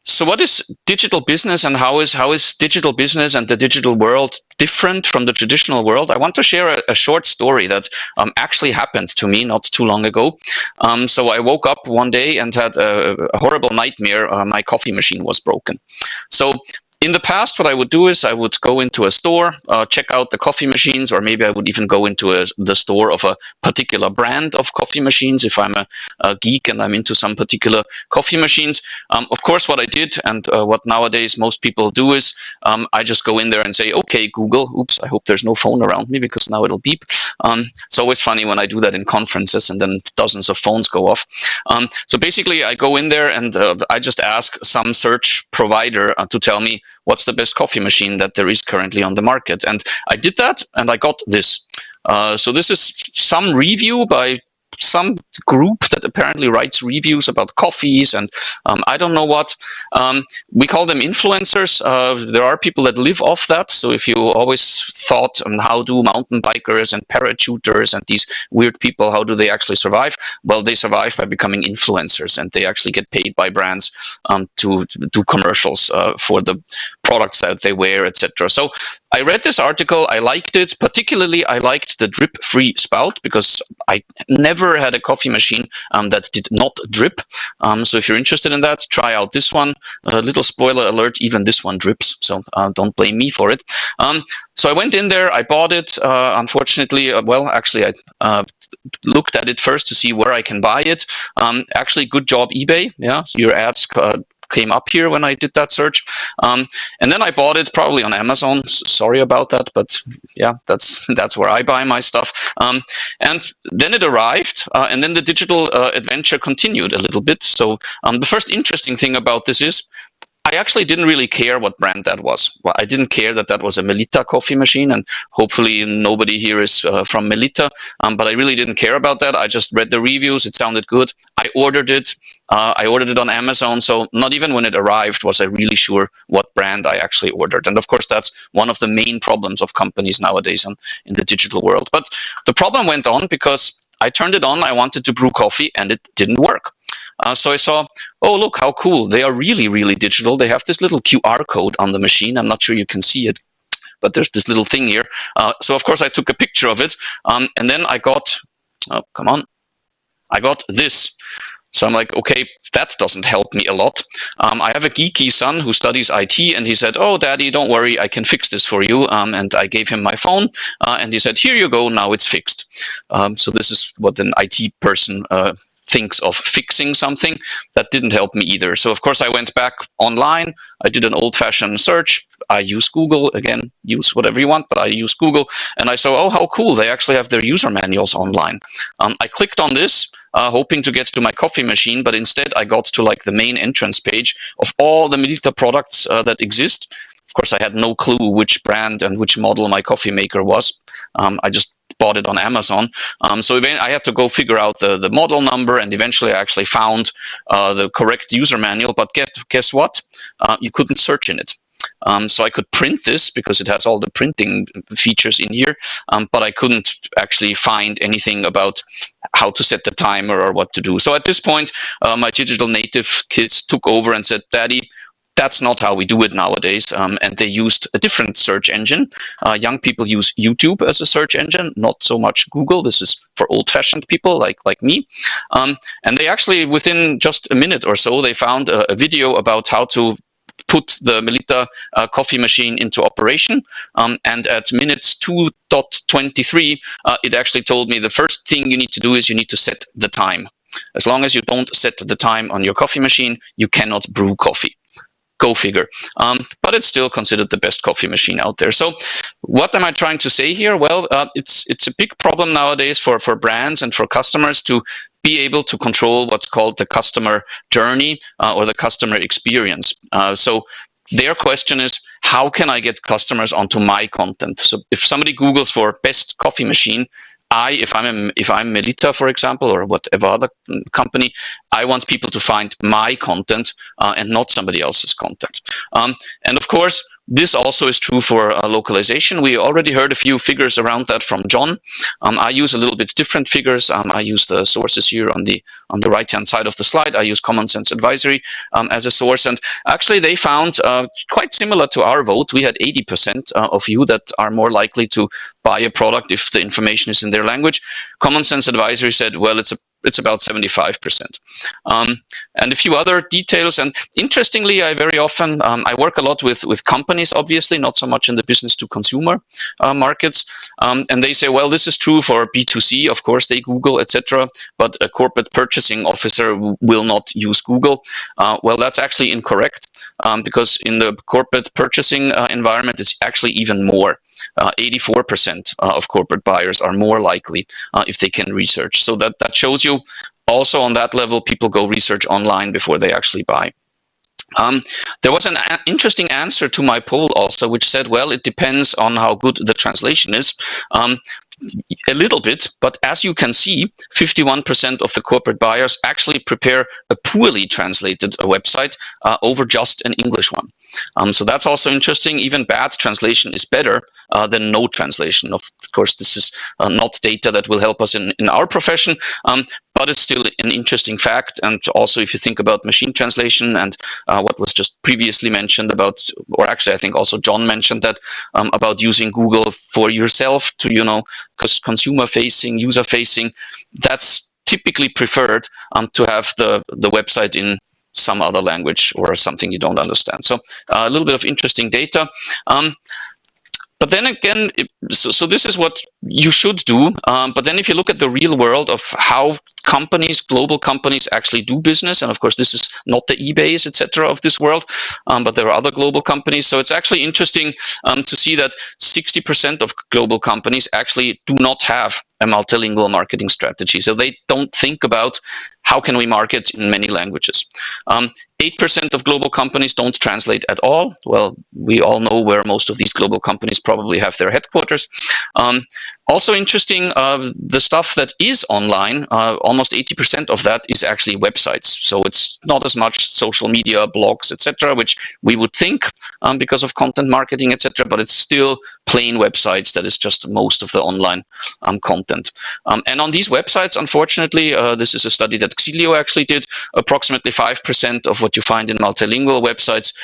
So what is digital business, and how is digital business and the digital world different from the traditional world? I want to share a short story that actually happened to me not too long ago. So I woke up one day and had a horrible nightmare. My coffee machine was broken. So In the past, what I would do is I would go into a store, check out the coffee machines, or maybe I would even go into the store of a particular brand of coffee machines if I'm a geek and I'm into some particular coffee machines. Of course, what I did and what nowadays most people do is I just go in there and say, okay, Google, oops, I hope there's no phone around me because now it'll beep. It's always funny when I do that in conferences and then dozens of phones go off. So basically, I go in there and I just ask some search provider to tell me what's the best coffee machine that there is currently on the market. And I did that and I got this. So this is some review by some group that apparently writes reviews about coffees and I don't know what. We call them influencers. There are people that live off that. So if you always thought, how do mountain bikers and parachuters and these weird people, how do they actually survive? Well, they survive by becoming influencers, and they actually get paid by brands to do commercials for the products that they wear, etc. So I read this article, I liked it. Particularly, I liked the drip-free spout because I never had a coffee machine that did not drip. So if you're interested in that, try out this one. Little spoiler alert, even this one drips, so don't blame me for it. So I went in there, I bought it. Unfortunately, well, actually, I looked at it first to see where I can buy it. Actually, good job, eBay. Yeah, your ads came up here when I did that search. And then I bought it probably on Amazon. Sorry about that, but yeah, that's where I buy my stuff. And then it arrived, and then the digital adventure continued a little bit. So the first interesting thing about this is I actually didn't really care what brand that was. Well, I didn't care that that was a Melita coffee machine, and hopefully nobody here is from Melita, but I really didn't care about that. I just read the reviews. It sounded good. I ordered it. I ordered it on Amazon, so not even when it arrived was I really sure what brand I actually ordered. And of course, that's one of the main problems of companies nowadays in the digital world. But the problem went on because I turned it on. I wanted to brew coffee, and it didn't work. So I saw, oh, look how cool. They are really, really digital. They have this little QR code on the machine. I'm not sure you can see it, but there's this little thing here. So, of course, I took a picture of it. And then I got, oh, come on. I got this. So I'm like, okay, that doesn't help me a lot. I have a geeky son who studies IT, and he said, oh, Daddy, don't worry, I can fix this for you. And I gave him my phone, and he said, here you go, now it's fixed. So this is what an IT person thinks of fixing something. That didn't help me either. So, of course, I went back online. I did an old-fashioned search. I use Google. Again, use whatever you want, but I use Google. And I saw, oh, how cool. They actually have their user manuals online. I clicked on this, hoping to get to my coffee machine, but instead I got to like the main entrance page of all the Melita products that exist. Of course, I had no clue which brand and which model my coffee maker was. I just bought it on Amazon. So I had to go figure out the model number, and eventually I actually found the correct user manual. But guess what? You couldn't search in it. So I could print this because it has all the printing features in here, but I couldn't actually find anything about how to set the timer or what to do. So at this point, my digital native kids took over and said, Daddy, that's not how we do it nowadays. And they used a different search engine. Young people use YouTube as a search engine, not so much Google. This is for old-fashioned people like me. And they actually, within just a minute or so, they found a video about how to put the Melita coffee machine into operation. And at minutes 2.23, it actually told me the first thing you need to do is you need to set the time. As long as you don't set the time on your coffee machine, you cannot brew coffee. Go figure. But it's still considered the best coffee machine out there. So what am I trying to say here? Well, it's a big problem nowadays for brands and for customers to be able to control what's called the customer journey or the customer experience. So their question is, how can I get customers onto my content? So if somebody Googles for best coffee machine, if I'm Melita, for example, or whatever other company, I want people to find my content and not somebody else's content. And of course, this also is true for localization. We already heard a few figures around that from John. I use a little bit different figures. I use the sources here on the right-hand side of the slide. I use Common Sense Advisory as a source. And actually, they found quite similar to our vote. We had 80% of you that are more likely to buy a product if the information is in their language. Common Sense Advisory said, well, it's a it's about 75%. And a few other details. And interestingly, I very often, I work a lot with companies, obviously, not so much in the business to consumer markets. And they say, well, this is true for B2C. Of course, they Google, etc. But a corporate purchasing officer will not use Google. Well, that's actually incorrect, because in the corporate purchasing environment, it's actually even more. 84% of corporate buyers are more likely if they can research. So that shows you also on that level, people go research online before they actually buy. There was an interesting answer to my poll also, which said, well, it depends on how good the translation is. A little bit, but as you can see, 51% of the corporate buyers actually prepare a poorly translated website over just an English one. So that's also interesting. Even bad translation is better than no translation. Of course, this is not data that will help us in our profession, but it's still an interesting fact. And also, if you think about machine translation and what was just previously mentioned about, or actually, I think also John mentioned that about using Google for yourself to, because consumer-facing, user-facing, that's typically preferred to have the website in some other language or something you don't understand. So a little bit of interesting data. But then again, so this is what you should do. But then if you look at the real world of how companies, global companies actually do business, and of course, this is not the eBays, etc. of this world, but there are other global companies. So it's actually interesting to see that 60% of global companies actually do not have a multilingual marketing strategy. So they don't think about how can we market in many languages. 8% of global companies don't translate at all. Well, we all know where most of these global companies probably have their headquarters. Also interesting, the stuff that is online, almost 80% of that is actually websites. So it's not as much social media, blogs, etc., which we would think because of content marketing, etc., but it's still plain websites. That is just most of the online content. And on these websites, unfortunately, this is a study that Xilio actually did, approximately 5% of what you find in multilingual websites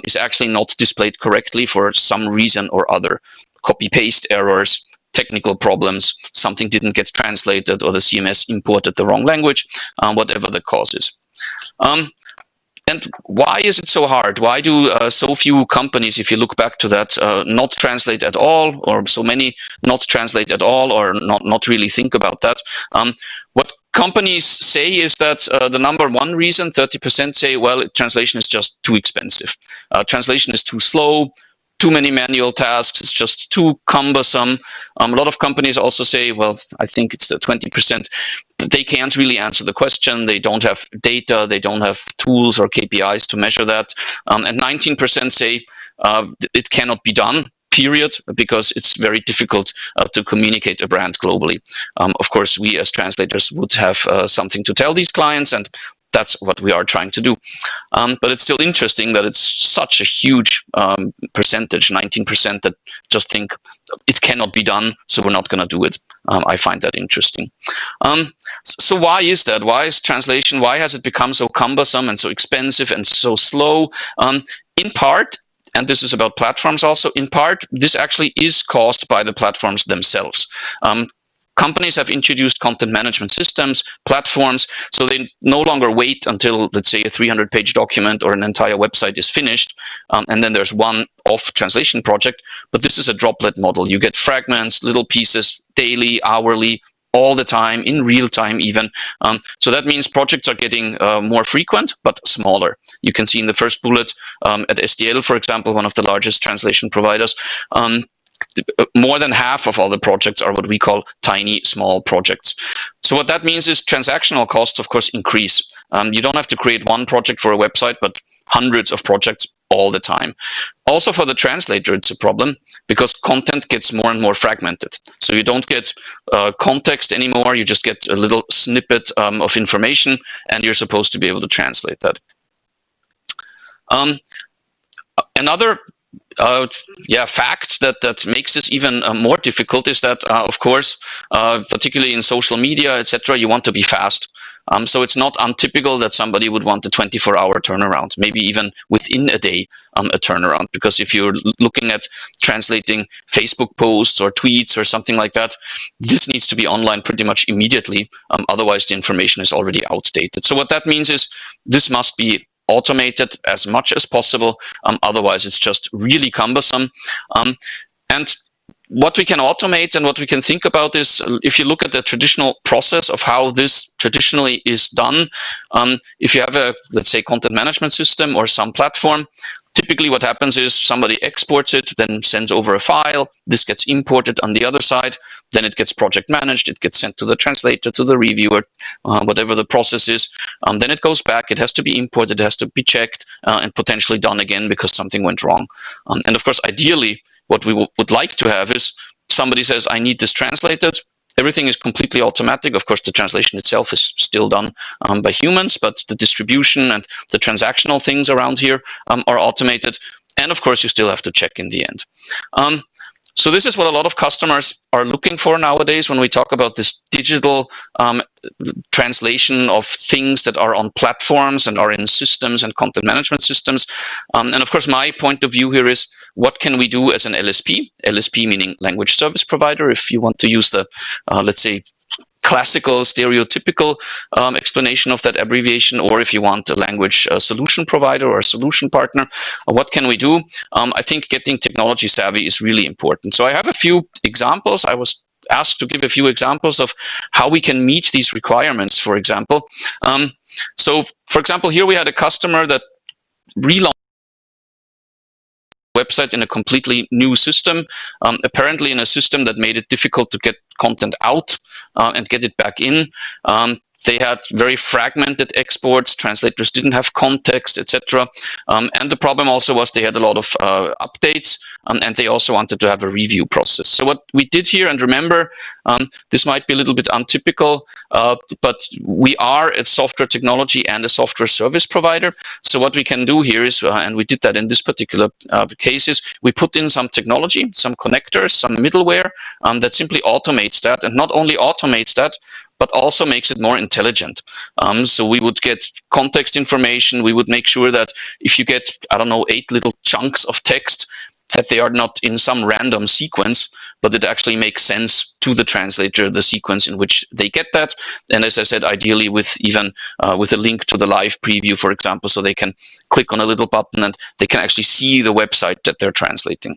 is actually not displayed correctly for some reason or other. Copy-paste errors, technical problems, something didn't get translated, or the CMS imported the wrong language, whatever the cause is. And why is it so hard? Why do so few companies, if you look back to that, not translate at all, or so many not translate at all, or not really think about that? What companies say is that the number one reason, 30% say, well, translation is just too expensive. Translation is too slow. Too many manual tasks, it's just too cumbersome. A lot of companies also say, well, I think it's the 20%, they can't really answer the question, they don't have data, they don't have tools or KPIs to measure that. And 19% say it cannot be done, period, because it's very difficult to communicate a brand globally. Of course, we as translators would have something to tell these clients, and that's what we are trying to do. But it's still interesting that it's such a huge percentage, 19%, that just think it cannot be done, so we're not going to do it. I find that interesting. So why is that? Why is translation, why has it become so cumbersome and so expensive and so slow? In part, and this is about platforms also, in part, this actually is caused by the platforms themselves. Companies have introduced content management systems, platforms, so they no longer wait until, let's say, a 300-page document or an entire website is finished, and then there's one off translation project. But this is a droplet model. You get fragments, little pieces, daily, hourly, all the time, in real time even. So that means projects are getting more frequent, but smaller. You can see in the first bullet at SDL, for example, one of the largest translation providers, more than half of all the projects are what we call tiny, small projects. So what that means is transactional costs, of course, increase. You don't have to create one project for a website, but hundreds of projects all the time. Also for the translator, it's a problem because content gets more and more fragmented. So you don't get context anymore. You just get a little snippet of information, and you're supposed to be able to translate that. Another fact that makes this even more difficult is that, of course, particularly in social media, etc., you want to be fast. So it's not untypical that somebody would want a 24-hour turnaround, maybe even within a day a turnaround. Because if you're looking at translating Facebook posts or tweets or something like that, this needs to be online pretty much immediately. Otherwise, the information is already outdated. So what that means is this must be automated as much as possible. Otherwise, it's just really cumbersome. And what we can automate and what we can think about is, if you look at the traditional process of how this traditionally is done, if you have a, let's say, content management system or some platform, typically what happens is somebody exports it, then sends over a file. This gets imported on the other side. Then it gets project managed. It gets sent to the translator, to the reviewer, whatever the process is. Then it goes back. It has to be imported. It has to be checked and potentially done again because something went wrong. And of course, ideally, what we would like to have is somebody says, I need this translated. Everything is completely automatic. Of course, the translation itself is still done by humans, but the distribution and the transactional things around here are automated. And of course, you still have to check in the end. So this is what a lot of customers are looking for nowadays when we talk about this digital translation of things that are on platforms and are in systems and content management systems. And of course, my point of view here is, what can we do as an LSP? LSP meaning language service provider, if you want to use the, let's say, classical, stereotypical explanation of that abbreviation, or if you want a language solution provider or a solution partner, what can we do? I think getting technology savvy is really important. So I have a few examples. I was asked to give a few examples of how we can meet these requirements, for example. So, for example, here we had a customer that relaunched website in a completely new system, apparently in a system that made it difficult to get content out and get it back in. They had very fragmented exports. Translators didn't have context, etc. And the problem also was they had a lot of updates, and they also wanted to have a review process. So what we did here, and remember, this might be a little bit untypical, but we are a software technology and a software service provider. So what we can do here is, and we did that in this particular case, is we put in some technology, some connectors, some middleware that simply automates that, and not only automates that, but also makes it more intelligent. So we would get context information. We would make sure that if you get, I don't know, 8 little chunks of text, that they are not in some random sequence, but it actually makes sense to the translator, the sequence in which they get that. And as I said, ideally with even with a link to the live preview, for example, so they can click on a little button and they can actually see the website that they're translating.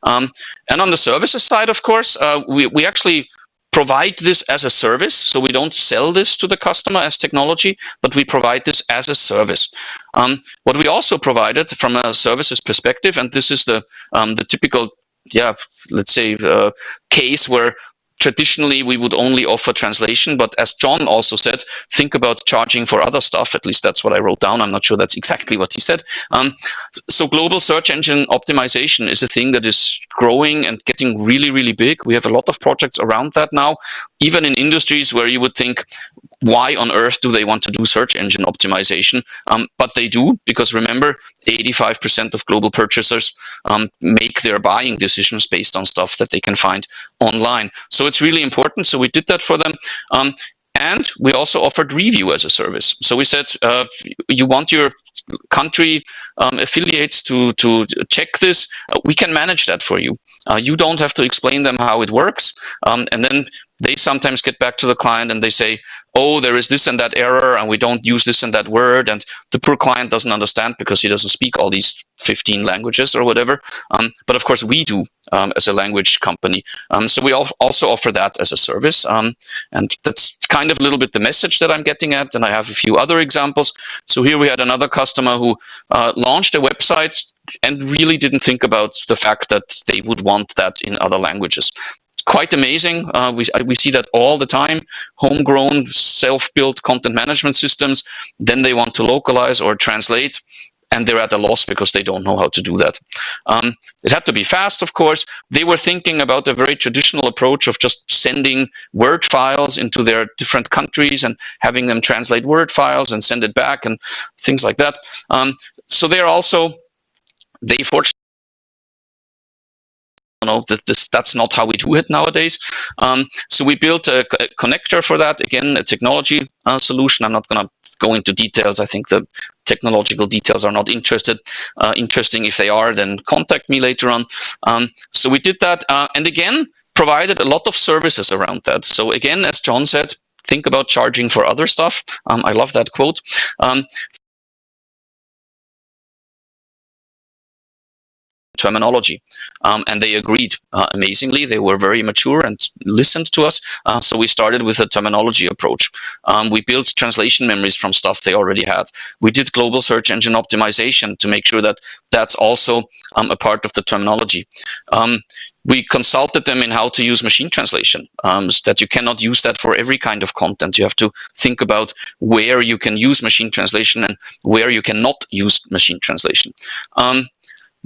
And on the services side, of course, we actually provide this as a service. So we don't sell this to the customer as technology, but we provide this as a service. What we also provided from a services perspective, and this is the typical, let's say, case where traditionally we would only offer translation, but as John also said, think about charging for other stuff. At least that's what I wrote down. I'm not sure that's exactly what he said. So global search engine optimization is a thing that is growing and getting really, really big. We have a lot of projects around that now, even in industries where you would think, why on earth do they want to do search engine optimization? But they do, because remember, 85% of global purchasers make their buying decisions based on stuff that they can find online. So it's really important. So we did that for them. And we also offered review as a service. So we said, you want your country affiliates to check this, we can manage that for you. You don't have to explain them how it works. And then they sometimes get back to the client and they say, oh, there is this and that error and we don't use this and that word. And the poor client doesn't understand because he doesn't speak all these 15 languages or whatever. But of course we do as a language company. So we also offer that as a service. And that's kind of a little bit the message that I'm getting at. And I have a few other examples. So here we had another customer who launched a website and really didn't think about the fact that they would want that in other languages. Quite amazing. We see that all the time. Homegrown, self-built content management systems. Then they want to localize or translate, and they're at a loss because they don't know how to do that. It had to be fast, of course. They were thinking about a very traditional approach of just sending Word files into their different countries and having them translate Word files and send it back and things like that. So they fortunately know, that's not how we do it nowadays. So we built a connector for that. Again, a technology solution. I'm not going to go into details. I think the technological details are not interesting. If they are, then contact me later on. So we did that, and again, provided a lot of services around that. So again, as John said, think about charging for other stuff. I love that quote. Terminology, and they agreed amazingly. They were very mature and listened to us. So we started with a terminology approach. We built translation memories from stuff they already had. We did global search engine optimization to make sure that that's also a part of the terminology. We consulted them in how to use machine translation, that you cannot use that for every kind of content. You have to think about where you can use machine translation and where you cannot use machine translation.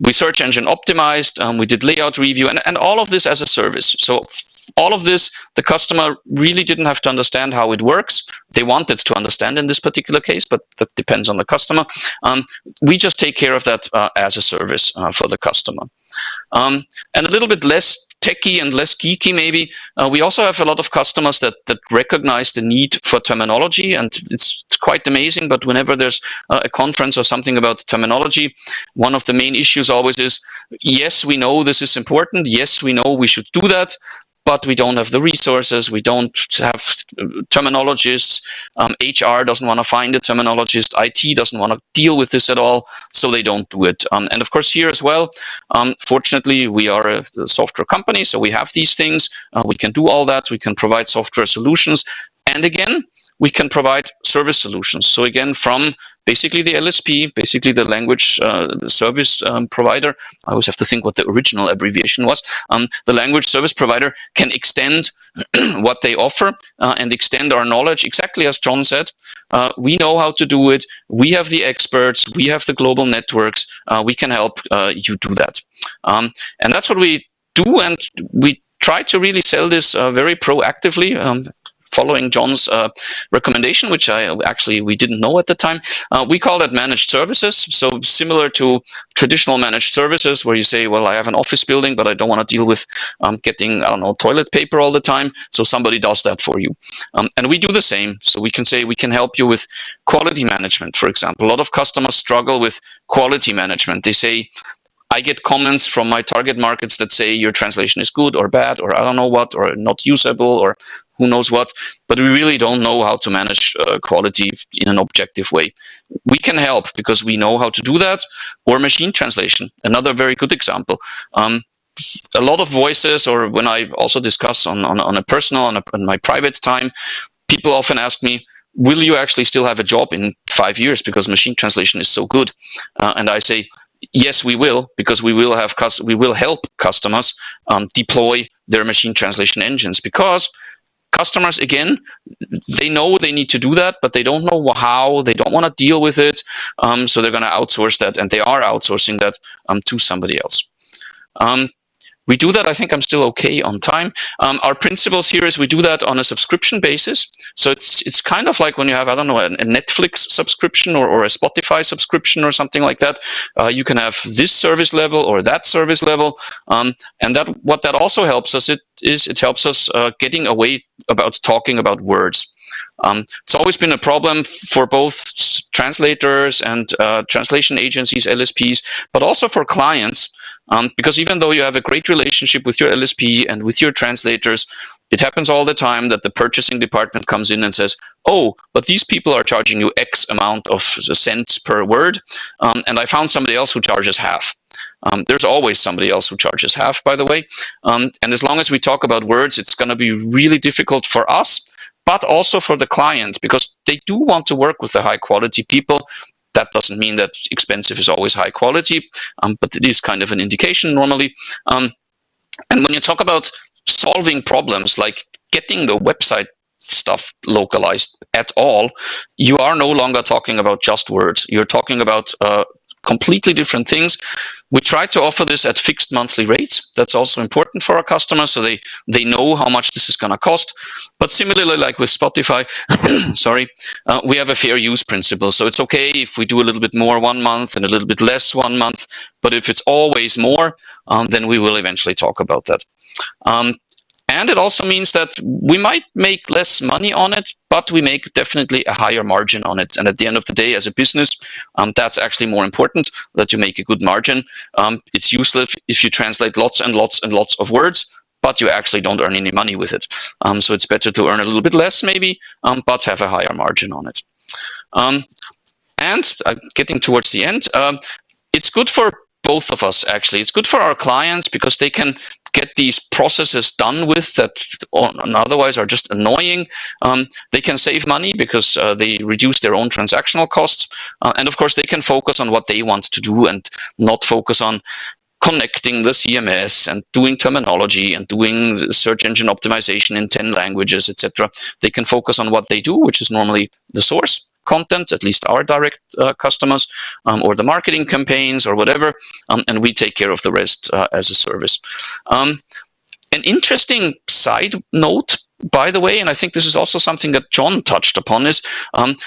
We search engine optimized, we did layout review, and all of this as a service. So all of this, the customer really didn't have to understand how it works. They wanted to understand in this particular case, but that depends on the customer. We just take care of that as a service for the customer. And a little bit less techie and less geeky maybe, we also have a lot of customers that recognize the need for terminology, and it's quite amazing. But whenever there's a conference or something about terminology, one of the main issues always is, yes, we know this is important, yes, we know we should do that, but we don't have the resources, we don't have terminologists, HR doesn't want to find a terminologist, IT doesn't want to deal with this at all, so they don't do it. And of course here as well, fortunately we are a software company, so we have these things, we can do all that, we can provide software solutions, and again, we can provide service solutions. So again, from basically the LSP, basically the language service provider, I always have to think what the original abbreviation was, the language service provider can extend what they offer and extend our knowledge, exactly as John said. We know how to do it, we have the experts, we have the global networks, we can help you do that. And that's what we do, and we try to really sell this very proactively, following John's recommendation, which we didn't know at the time. We call that managed services. So similar to traditional managed services, where you say, well, I have an office building, but I don't want to deal with getting, I don't know, toilet paper all the time. So somebody does that for you. And we do the same. So we can say we can help you with quality management, for example. A lot of customers struggle with quality management. They say, I get comments from my target markets that say your translation is good or bad, or I don't know what, or not usable, or who knows what, but we really don't know how to manage quality in an objective way. We can help because we know how to do that. Or machine translation, another very good example. A lot of voices, or when I also discuss on a personal, on my private time, people often ask me, will you actually still have a job in 5 years because machine translation is so good? And I say, yes, we will, because we will help customers deploy their machine translation engines, because customers, again, they know they need to do that, but they don't know how, they don't want to deal with it, so they're going to outsource that, and they are outsourcing that to somebody else. We do that. I think I'm still okay on time. Our principles here is we do that on a subscription basis. So it's kind of like when you have, I don't know, a Netflix subscription or a Spotify subscription or something like that. You can have this service level or that service level. And what that also helps us, it helps us getting away about talking about words. It's always been a problem for both translators and translation agencies, LSPs, but also for clients. Because even though you have a great relationship with your LSP and with your translators, it happens all the time that the purchasing department comes in and says, oh, but these people are charging you X amount of cents per word, and I found somebody else who charges half. There's always somebody else who charges half, by the way. And as long as we talk about words, it's going to be really difficult for us, but also for the client, because they do want to work with the high quality people. That doesn't mean that expensive is always high quality, but it is kind of an indication normally. And when you talk about solving problems like getting the website stuff localized at all, you are no longer talking about just words. You're talking about completely different things. We try to offer this at fixed monthly rates. That's also important for our customers, so they know how much this is going to cost. But similarly, like with Spotify, sorry, we have a fair use principle. So it's okay if we do a little bit more one month and a little bit less one month. But if it's always more, then we will eventually talk about that. And it also means that we might make less money on it, but we make definitely a higher margin on it. And at the end of the day, as a business, that's actually more important, that you make a good margin. It's useless if you translate lots and lots and lots of words, but you actually don't earn any money with it. So it's better to earn a little bit less maybe, but have a higher margin on it. And getting towards the end, it's good for both of us, actually. It's good for our clients because they can get these processes done with that otherwise are just annoying. They can save money because they reduce their own transactional costs. And of course, they can focus on what they want to do and not focus on connecting the CMS and doing terminology and doing search engine optimization in 10 languages, etc. They can focus on what they do, which is normally the source content, at least our direct customers, or the marketing campaigns or whatever, and we take care of the rest as a service. An interesting side note, by the way, and I think this is also something that John touched upon, is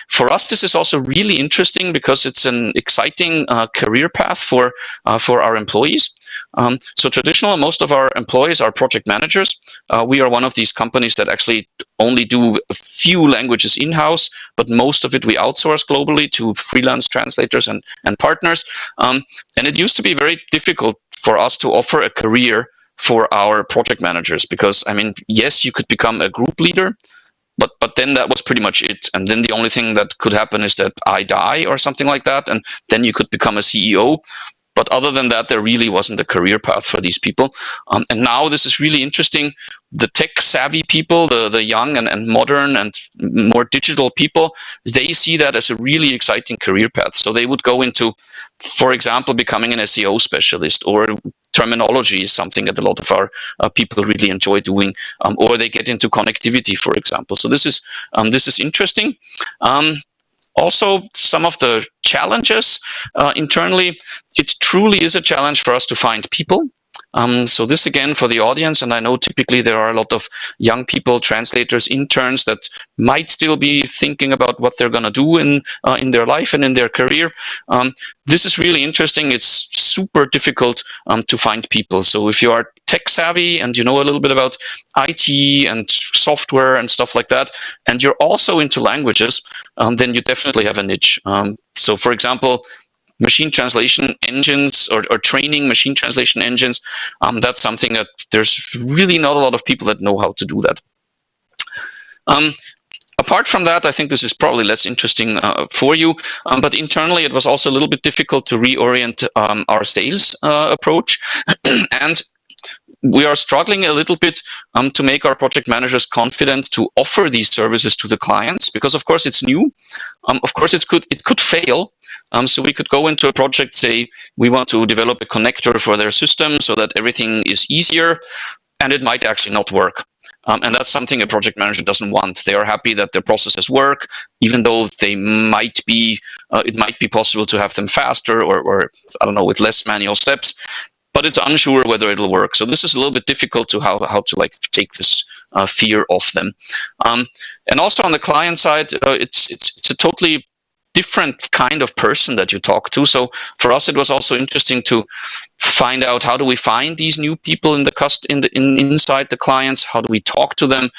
for us this is also really interesting because it's an exciting career path for our employees. So traditionally, most of our employees are project managers. We are one of these companies that actually only do a few languages in-house, but most of it we outsource globally to freelance translators and partners. And it used to be very difficult for us to offer a career for our project managers because, I mean, yes, you could become a group leader, but then that was pretty much it. And then the only thing that could happen is that I die or something like that, and then you could become a CEO. But other than that, there really wasn't a career path for these people. And now this is really interesting. The tech-savvy people, the young and modern and more digital people, they see that as a really exciting career path. So they would go into, for example, becoming an SEO specialist, or terminology is something that a lot of our people really enjoy doing, or they get into connectivity, for example. So this is interesting. Also, some of the challenges internally, it truly is a challenge for us to find people. So this again for the audience, and I know typically there are a lot of young people, translators, interns that might still be thinking about what they're going to do in their life and in their career. This is really interesting. It's super difficult to find people. So if you are tech savvy and you know a little bit about IT and software and stuff like that, and you're also into languages, then you definitely have a niche. So for example, machine translation engines or training machine translation engines, that's something that there's really not a lot of people that know how to do that. Apart from that, I think this is probably less interesting for you, but internally it was also a little bit difficult to reorient our sales approach. And we are struggling a little bit to make our project managers confident to offer these services to the clients, because of course it's new. Of course it could fail. So we could go into a project, say we want to develop a connector for their system so that everything is easier, and it might actually not work. And that's something a project manager doesn't want. They are happy that their processes work, even though they might be, it might be possible to have them faster or I don't know, with less manual steps. But it's unsure whether it'll work. So this is a little bit difficult to how to like take this fear off them. And also on the client side, it's a totally different kind of person that you talk to. So for us, it was also interesting to find out, how do we find these new people inside the clients? How do we talk to them?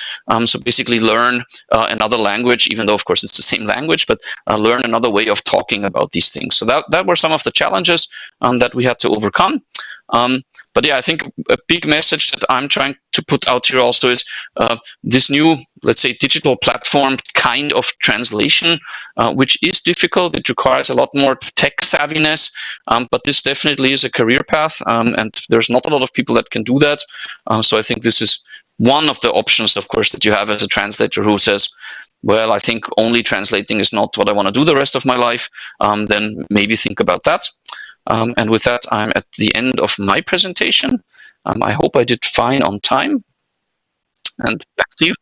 So basically learn another language, even though of course it's the same language, but learn another way of talking about these things. So that were some of the challenges that we had to overcome. But yeah, I think a big message that I'm trying to put out here also is this new, let's say, digital platform kind of translation, which is difficult. It requires a lot more tech savviness, but this definitely is a career path, and there's not a lot of people that can do that. So I think this is one of the options, of course, that you have as a translator who says, well, I think only translating is not what I want to do the rest of my life. Then maybe think about that. And with that, I'm at the end of my presentation. I hope I did fine on time. And back to you.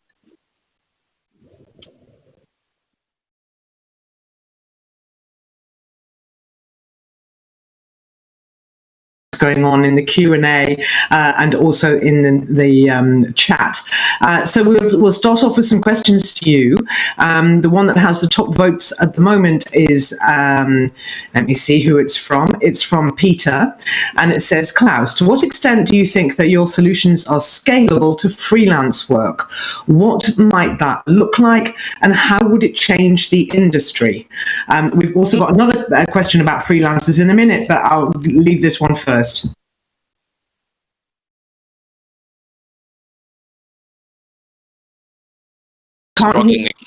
going on in the Q&A and also in the chat. So we'll start off with some questions to you. The one that has the top votes at the moment is, let me see who it's from. It's from Peter, and it says, Klaus, to what extent do you think that your solutions are scalable to freelance work? What might that look like, and how would it change the industry? We've also got another question about freelancers in a minute, but I'll leave this one first.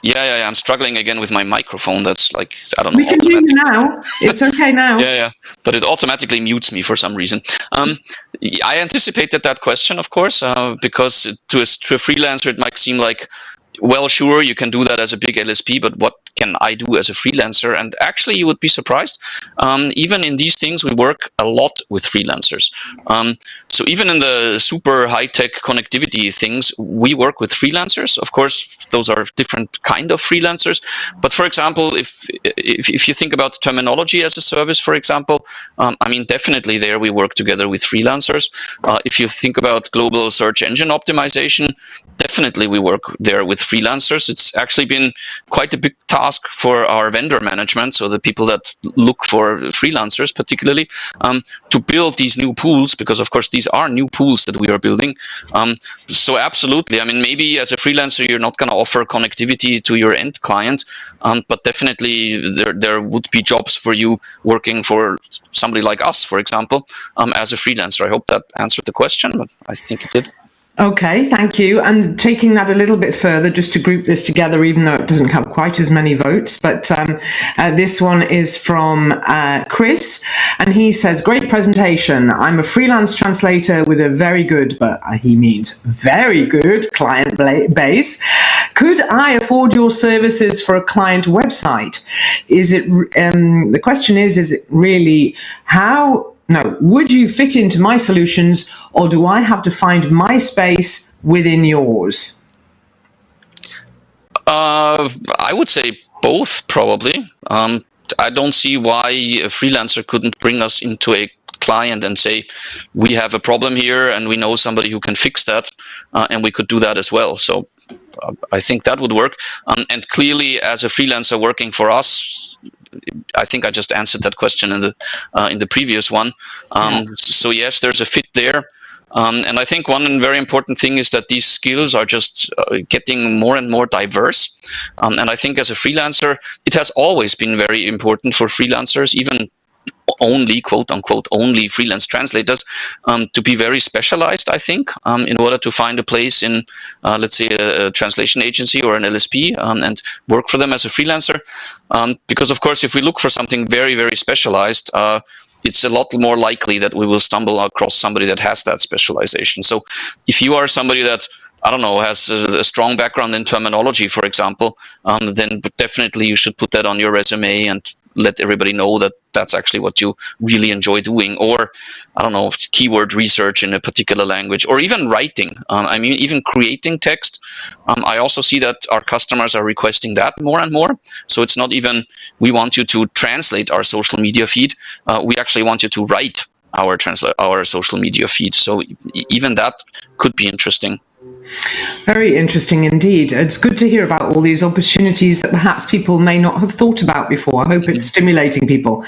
Yeah, I'm struggling again with my microphone. That's like, I don't know. We can hear you now. It's okay now. Yeah, but it automatically mutes me for some reason. I anticipated that question, of course, because to a freelancer, it might seem like, well, sure, you can do that as a big LSP, but what can I do as a freelancer? And actually, you would be surprised. Even in these things, we work a lot with freelancers. So even in the super high-tech connectivity things, we work with freelancers. Of course, those are different kind of freelancers. But for example, if you think about terminology as a service, for example, I mean, definitely there we work together with freelancers. If you think about global search engine optimization, definitely we work there with freelancers. It's actually been quite a big task for our vendor management, so the people that look for freelancers particularly, to build these new pools, because of course these are new pools that we are building. So absolutely, I mean, maybe as a freelancer you're not going to offer connectivity to your end client, but definitely there would be jobs for you working for somebody like us, for example, as a freelancer. I hope that answered the question, but I think it did. Okay, thank you. And taking that a little bit further, just to group this together, even though it doesn't have quite as many votes, but this one is from Chris, and he says, great presentation. I'm a freelance translator with a very good, but he means very good client base. Could I afford your services for a client website? Is it, the question is it really would you fit into my solutions, or do I have to find my space within yours? I would say both, probably. I don't see why a freelancer couldn't bring us into a client and say, we have a problem here and we know somebody who can fix that, and we could do that as well. So I think that would work. And clearly, as a freelancer working for us, I think I just answered that question in the previous one. So yes, there's a fit there. And I think one very important thing is that these skills are just getting more and more diverse. And I think as a freelancer, it has always been very important for freelancers, even only, quote unquote, only freelance translators, to be very specialized, I think, in order to find a place in, let's say, a translation agency or an LSP, and work for them as a freelancer. Because, of course, if we look for something very, very specialized, it's a lot more likely that we will stumble across somebody that has that specialization. So if you are somebody that, I don't know, has a strong background in terminology, for example, then definitely you should put that on your resume and let everybody know that that's actually what you really enjoy doing. Or, I don't know, keyword research in a particular language, or even writing. I mean, even creating text. I also see that our customers are requesting that more and more. So it's not even, we want you to translate our social media feed. We actually want you to write our social media feed. So even that could be interesting. Very interesting indeed. It's good to hear about all these opportunities that perhaps people may not have thought about before. I hope it's stimulating people.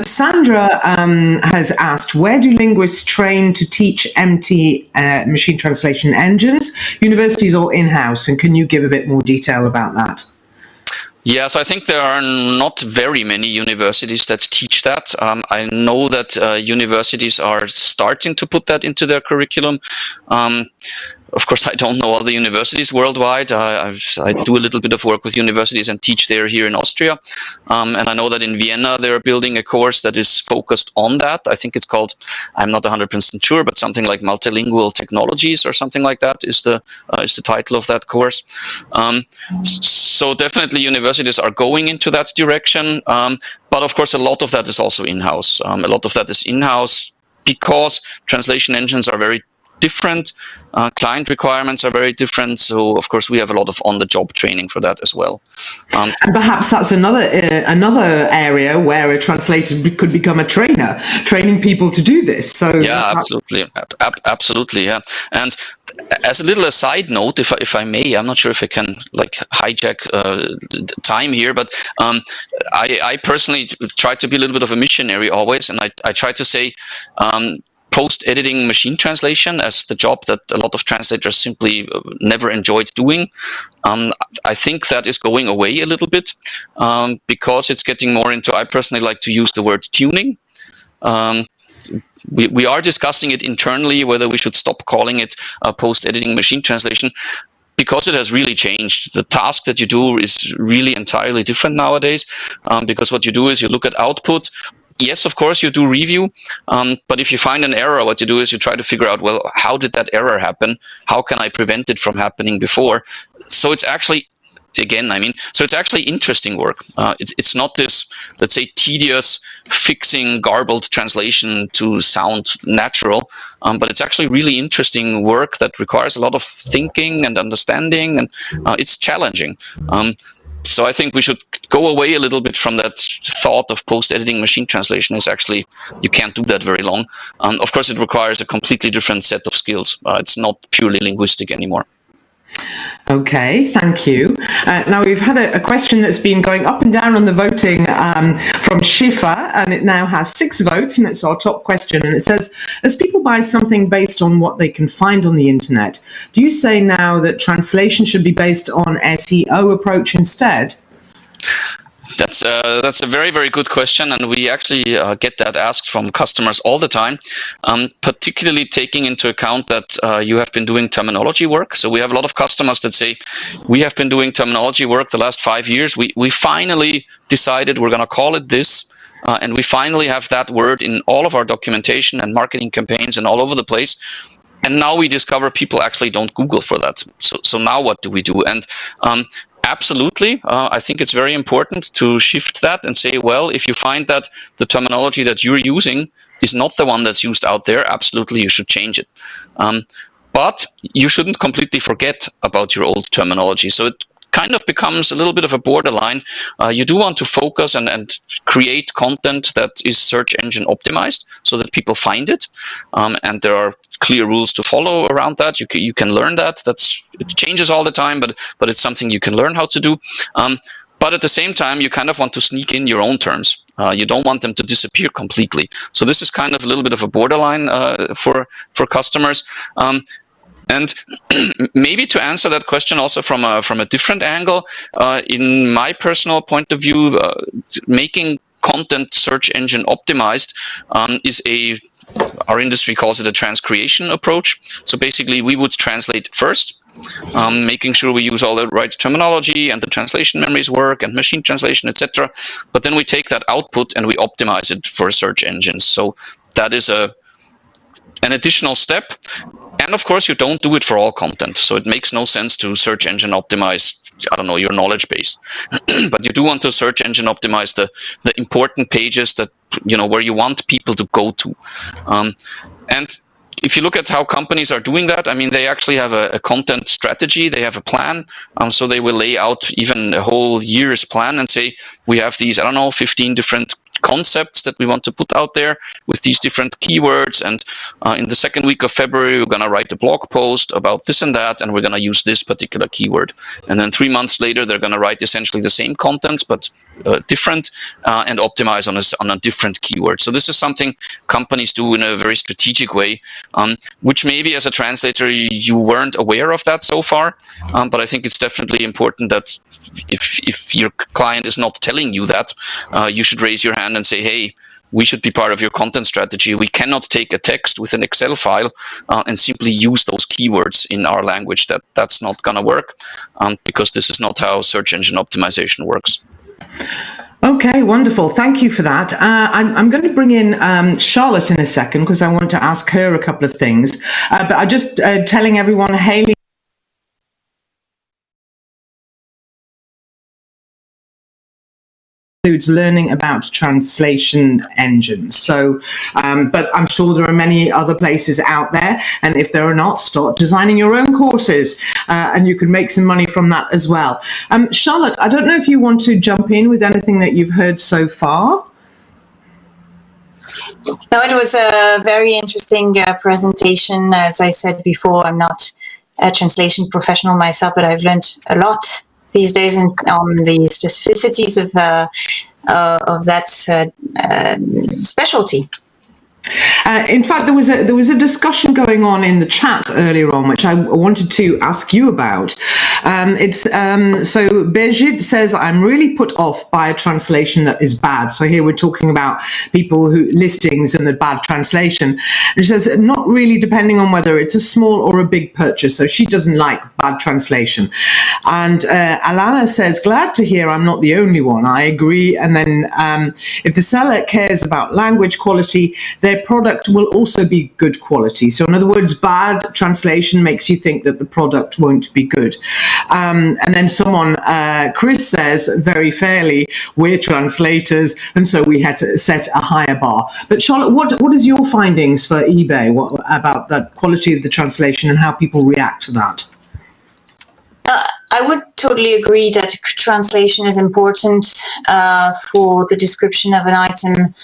Sandra has asked, where do linguists train to teach MT machine translation engines, universities or in-house? And can you give a bit more detail about that? Yeah, so I think there are not very many universities that teach that. I know that universities are starting to put that into their curriculum. Of course, I don't know all the universities worldwide. I do a little bit of work with universities and teach there here in Austria. And I know that in Vienna, they're building a course that is focused on that. I think it's called, I'm not 100% sure, but something like multilingual technologies or something like that is the title of that course. So definitely universities are going into that direction. But of course, a lot of that is also in-house. A lot of that is in-house because translation engines are very different. Client requirements are very different. So, of course, we have a lot of on-the-job training for that as well. And perhaps that's another area where a translator could become a trainer, training people to do this. So yeah, absolutely, absolutely, yeah. And as a little aside note, if I may, I'm not sure if I can like hijack time here, but I personally try to be a little bit of a missionary always, and I try to say post-editing machine translation as the job that a lot of translators simply never enjoyed doing. I think that is going away a little bit because it's getting more into, I personally like to use the word tuning. We are discussing it internally, whether we should stop calling it post-editing machine translation, because it has really changed. The task that you do is really entirely different nowadays, because what you do is you look at output. Yes, of course, you do review, but if you find an error, what you do is you try to figure out, well, how did that error happen? How can I prevent it from happening before? So it's actually, again, so it's actually interesting work. It's not this, let's say, tedious fixing garbled translation to sound natural, but it's actually really interesting work that requires a lot of thinking and understanding, and it's challenging. So I think we should go away a little bit from that thought of post-editing machine translation. Is actually, you can't do that very long. Of course, it requires a completely different set of skills. It's not purely linguistic anymore. Okay, thank you. Now we've had a question that's been going up and down on the voting from Schiffer, and it now has 6 votes, and it's our top question. And it says, as people buy something based on what they can find on the internet, do you say now that translation should be based on SEO approach instead? That's a very, very good question, and we actually get that asked from customers all the time, particularly taking into account that you have been doing terminology work. So we have a lot of customers that say, we have been doing terminology work the last 5 years. We finally decided we're going to call it this, and we finally have that word in all of our documentation and marketing campaigns and all over the place. And now we discover people actually don't Google for that. So now what do we do? And absolutely, I think it's very important to shift that and say, well, if you find that the terminology that you're using is not the one that's used out there, absolutely you should change it. But you shouldn't completely forget about your old terminology. So it kind of becomes a little bit of a borderline. You do want to focus and create content that is search engine optimized so that people find it. And there are clear rules to follow around that. You can learn that. It changes all the time, but it's something you can learn how to do. But at the same time, you kind of want to sneak in your own terms. You don't want them to disappear completely. So this is kind of a little bit of a borderline for customers. And maybe to answer that question also from a different angle, in my personal point of view, making content search engine optimized is our industry calls it a transcreation approach. So basically, we would translate first, making sure we use all the right terminology and the translation memories work and machine translation, etc. But then we take that output and we optimize it for search engines. So that is an additional step. And of course, you don't do it for all content. So it makes no sense to search engine optimize, I don't know, your knowledge base. But you do want to search engine optimize the important pages that, where you want people to go to. And if you look at how companies are doing that, they actually have a content strategy. They have a plan. So they will lay out even a whole year's plan and say, we have these, 15 different concepts that we want to put out there with these different keywords, and in the second week of February we're going to write a blog post about this and that, and we're going to use this particular keyword, and then 3 months later they're going to write essentially the same content but different and optimize on a different keyword. So this is something companies do in a very strategic way, which maybe as a translator you weren't aware of that so far, but I think it's definitely important that if your client is not telling you that, you should raise your hand and say, hey, we should be part of your content strategy. We cannot take a text with an Excel file and simply use those keywords in our language. That's not going to work because this is not how search engine optimization works. Okay, wonderful. Thank you for that. I'm going to bring in Charlotte in a second because I want to ask her a couple of things. But I'm just telling everyone, Haley includes learning about translation engines. So, but I'm sure there are many other places out there. And if there are not, start designing your own courses and you can make some money from that as well. Charlotte, I don't know if you want to jump in with anything that you've heard so far. No, it was a very interesting presentation. As I said before, I'm not a translation professional myself, but I've learned a lot these days on the specificities of that specialty. In fact, there was a discussion going on in the chat earlier on, which I wanted to ask you about. So Birgit says, I'm really put off by a translation that is bad. So here we're talking about people who listings and the bad translation. And she says, not really depending on whether it's a small or a big purchase. So she doesn't like bad translation. And Alana says, glad to hear I'm not the only one. I agree. And then if the seller cares about language quality, their product will also be good quality. So in other words, bad translation makes you think that the product won't be good. And then someone, Chris says very fairly, we're translators, and so we had to set a higher bar. But Charlotte, what is your findings for eBay about the quality of the translation and how people react to that? I would totally agree that translation is important for the description of an item,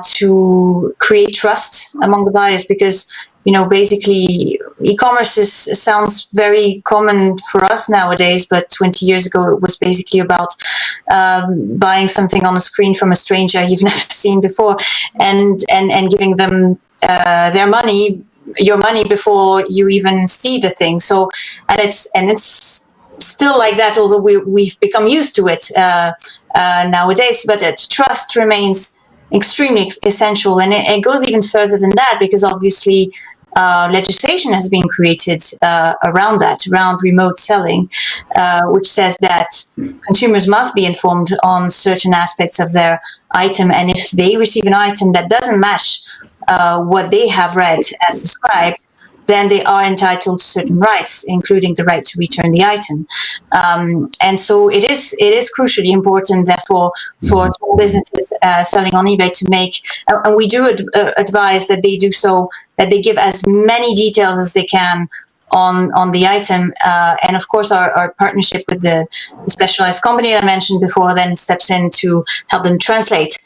to create trust among the buyers, because basically e-commerce sounds very common for us nowadays, but 20 years ago it was basically about buying something on a screen from a stranger you've never seen before, and giving them your money before you even see the thing. So and it's still like that, although we've become used to it nowadays, but trust remains extremely essential, and it goes even further than that, because obviously legislation has been created around remote selling, which says that consumers must be informed on certain aspects of their item, and if they receive an item that doesn't match what they have read as described, then they are entitled to certain rights, including the right to return the item. And so it is crucially important, therefore, for small businesses selling on eBay to make, and we do advise that they do so, that they give as many details as they can on the item. And of course, our partnership with the specialized company that I mentioned before then steps in to help them translate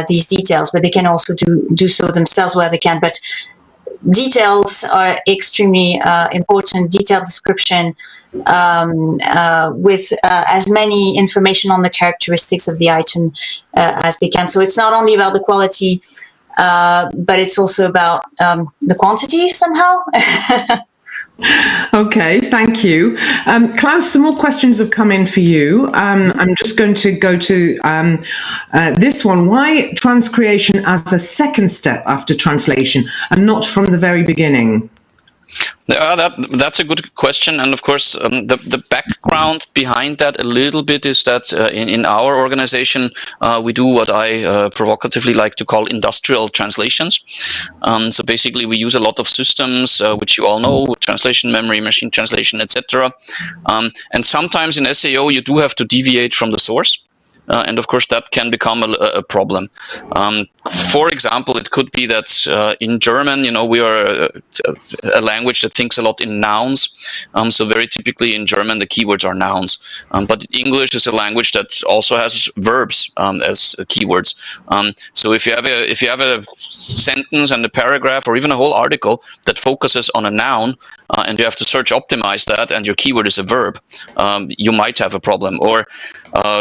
these details, but they can also do so themselves where they can. But details are extremely important, detailed description with as many information on the characteristics of the item as they can. So it's not only about the quality, but it's also about the quantity somehow. Okay, thank you. Klaus, some more questions have come in for you. I'm just going to go to this one. Why transcreation as a second step after translation and not from the very beginning? That's a good question, and of course the background behind that a little bit is that in our organization we do what I provocatively like to call industrial translations. So basically we use a lot of systems which you all know, translation memory, machine translation, etc. And sometimes in SEO you do have to deviate from the source. And of course that can become a problem. For example, it could be that in German, we are a language that thinks a lot in nouns. So very typically in German, the keywords are nouns. But English is a language that also has verbs as keywords. So if you have a sentence and a paragraph or even a whole article that focuses on a noun, and you have to search optimize that, and your keyword is a verb, you might have a problem. Or,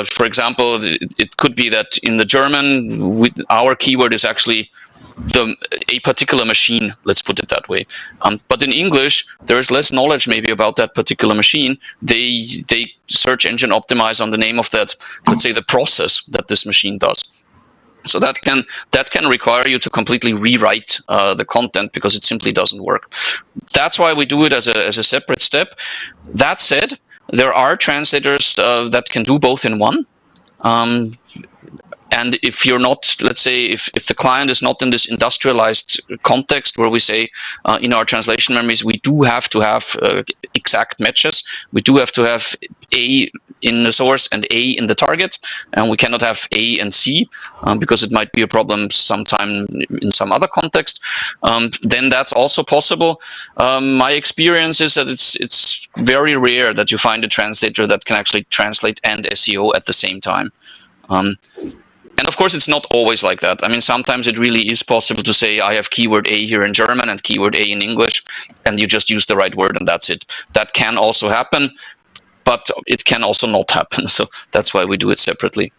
for example, it could be that in the German, our keyword is actually a particular machine, let's put it that way. But in English, there is less knowledge maybe about that particular machine. They search engine optimize on the name of that, let's say, the process that this machine does. So that can require you to completely rewrite the content because it simply doesn't work. That's why we do it as a separate step. That said, there are translators that can do both in one. and if you're not, let's say, if the client is not in this industrialized context where we say in our translation memories, we do have to have exact matches. We do have to have A in the source and A in the target, and we cannot have A and C because it might be a problem sometime in some other context. Then that's also possible. My experience is that it's very rare that you find a translator that can actually translate and SEO at the same time. And of course, it's not always like that. I mean, sometimes it really is possible to say, I have keyword A here in German and keyword A in English, and you just use the right word and that's it. That can also happen, but it can also not happen. So that's why we do it separately.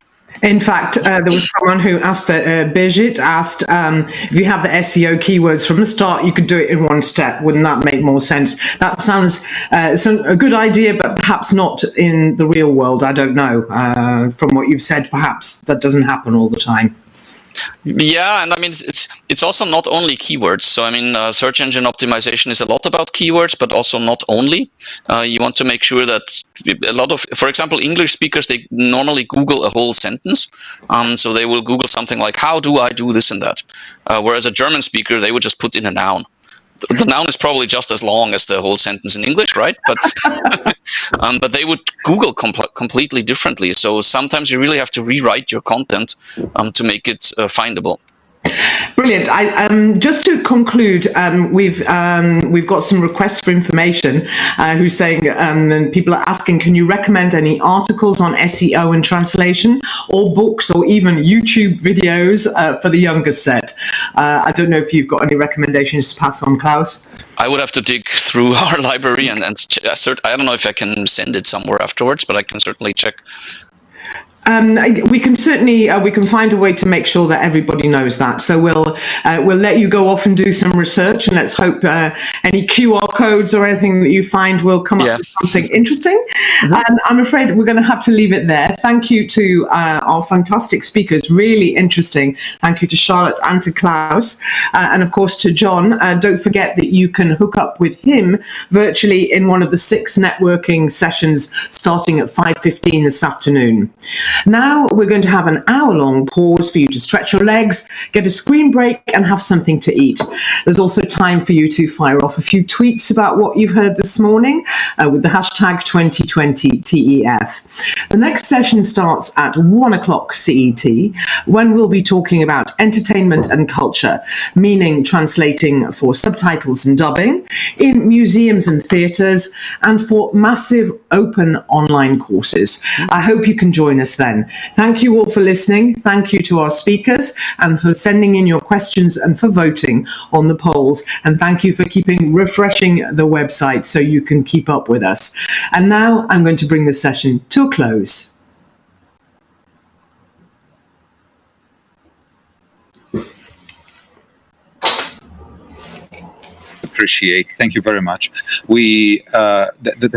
In fact, there was someone who asked, Birgit asked, if you have the SEO keywords from the start, you could do it in one step. Wouldn't that make more sense? That sounds a good idea, but perhaps not in the real world. I don't know. From what you've said, perhaps that doesn't happen all the time. Yeah, and I mean, it's also not only keywords. So I mean, search engine optimization is a lot about keywords, but also not only. You want to make sure that a lot of, for example, English speakers, they normally Google a whole sentence. So they will Google something like, how do I do this and that? Whereas a German speaker, they would just put in a noun. The noun is probably just as long as the whole sentence in English, right? But but they would Google completely differently. So sometimes you really have to rewrite your content to make it findable. Brilliant. Just to conclude, we've got some requests for information. Who's saying, and people are asking, can you recommend any articles on SEO and translation, or books, or even YouTube videos for the younger set? I don't know if you've got any recommendations to pass on, Klaus. I would have to dig through our library and I don't know if I can send it somewhere afterwards, but I can certainly check. We can certainly we can find a way to make sure that everybody knows that. So we'll let you go off and do some research, and let's hope any QR codes or anything that you find will come up with something interesting. I'm afraid we're going to have to leave it there. Thank you to our fantastic speakers, really interesting. Thank you to Charlotte and to Klaus, and of course to John. Don't forget that you can hook up with him virtually in one of the 6 networking sessions starting at 5:15 this afternoon. Now we're going to have an hour-long pause for you to stretch your legs, get a screen break, and have something to eat. There's also time for you to fire off a few tweets about what you've heard this morning with the hashtag 2020TEF. The next session starts at 1 o'clock CET, when we'll be talking about entertainment and culture, meaning translating for subtitles and dubbing, in museums and theatres, and for massive open online courses. I hope you can join us then. Thank you all for listening. Thank you to our speakers and for sending in your questions and for voting on the polls. And thank you for refreshing the website so you can keep up with us. And now I'm going to bring the session to a close. Appreciate. Thank you very much. The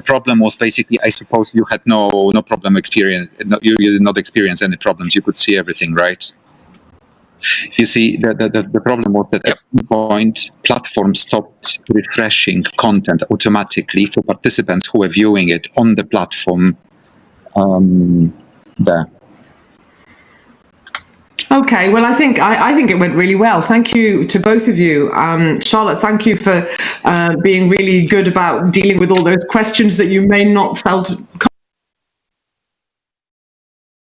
problem was basically, I suppose you had no problem experience. You did not experience any problems. You could see everything, right? You see, the problem was that at some point, platform stopped refreshing content automatically for participants who were viewing it on the platform there. Okay, well, I think it went really well. Thank you to both of you. Charlotte, thank you for being really good about dealing with all those questions that you may not felt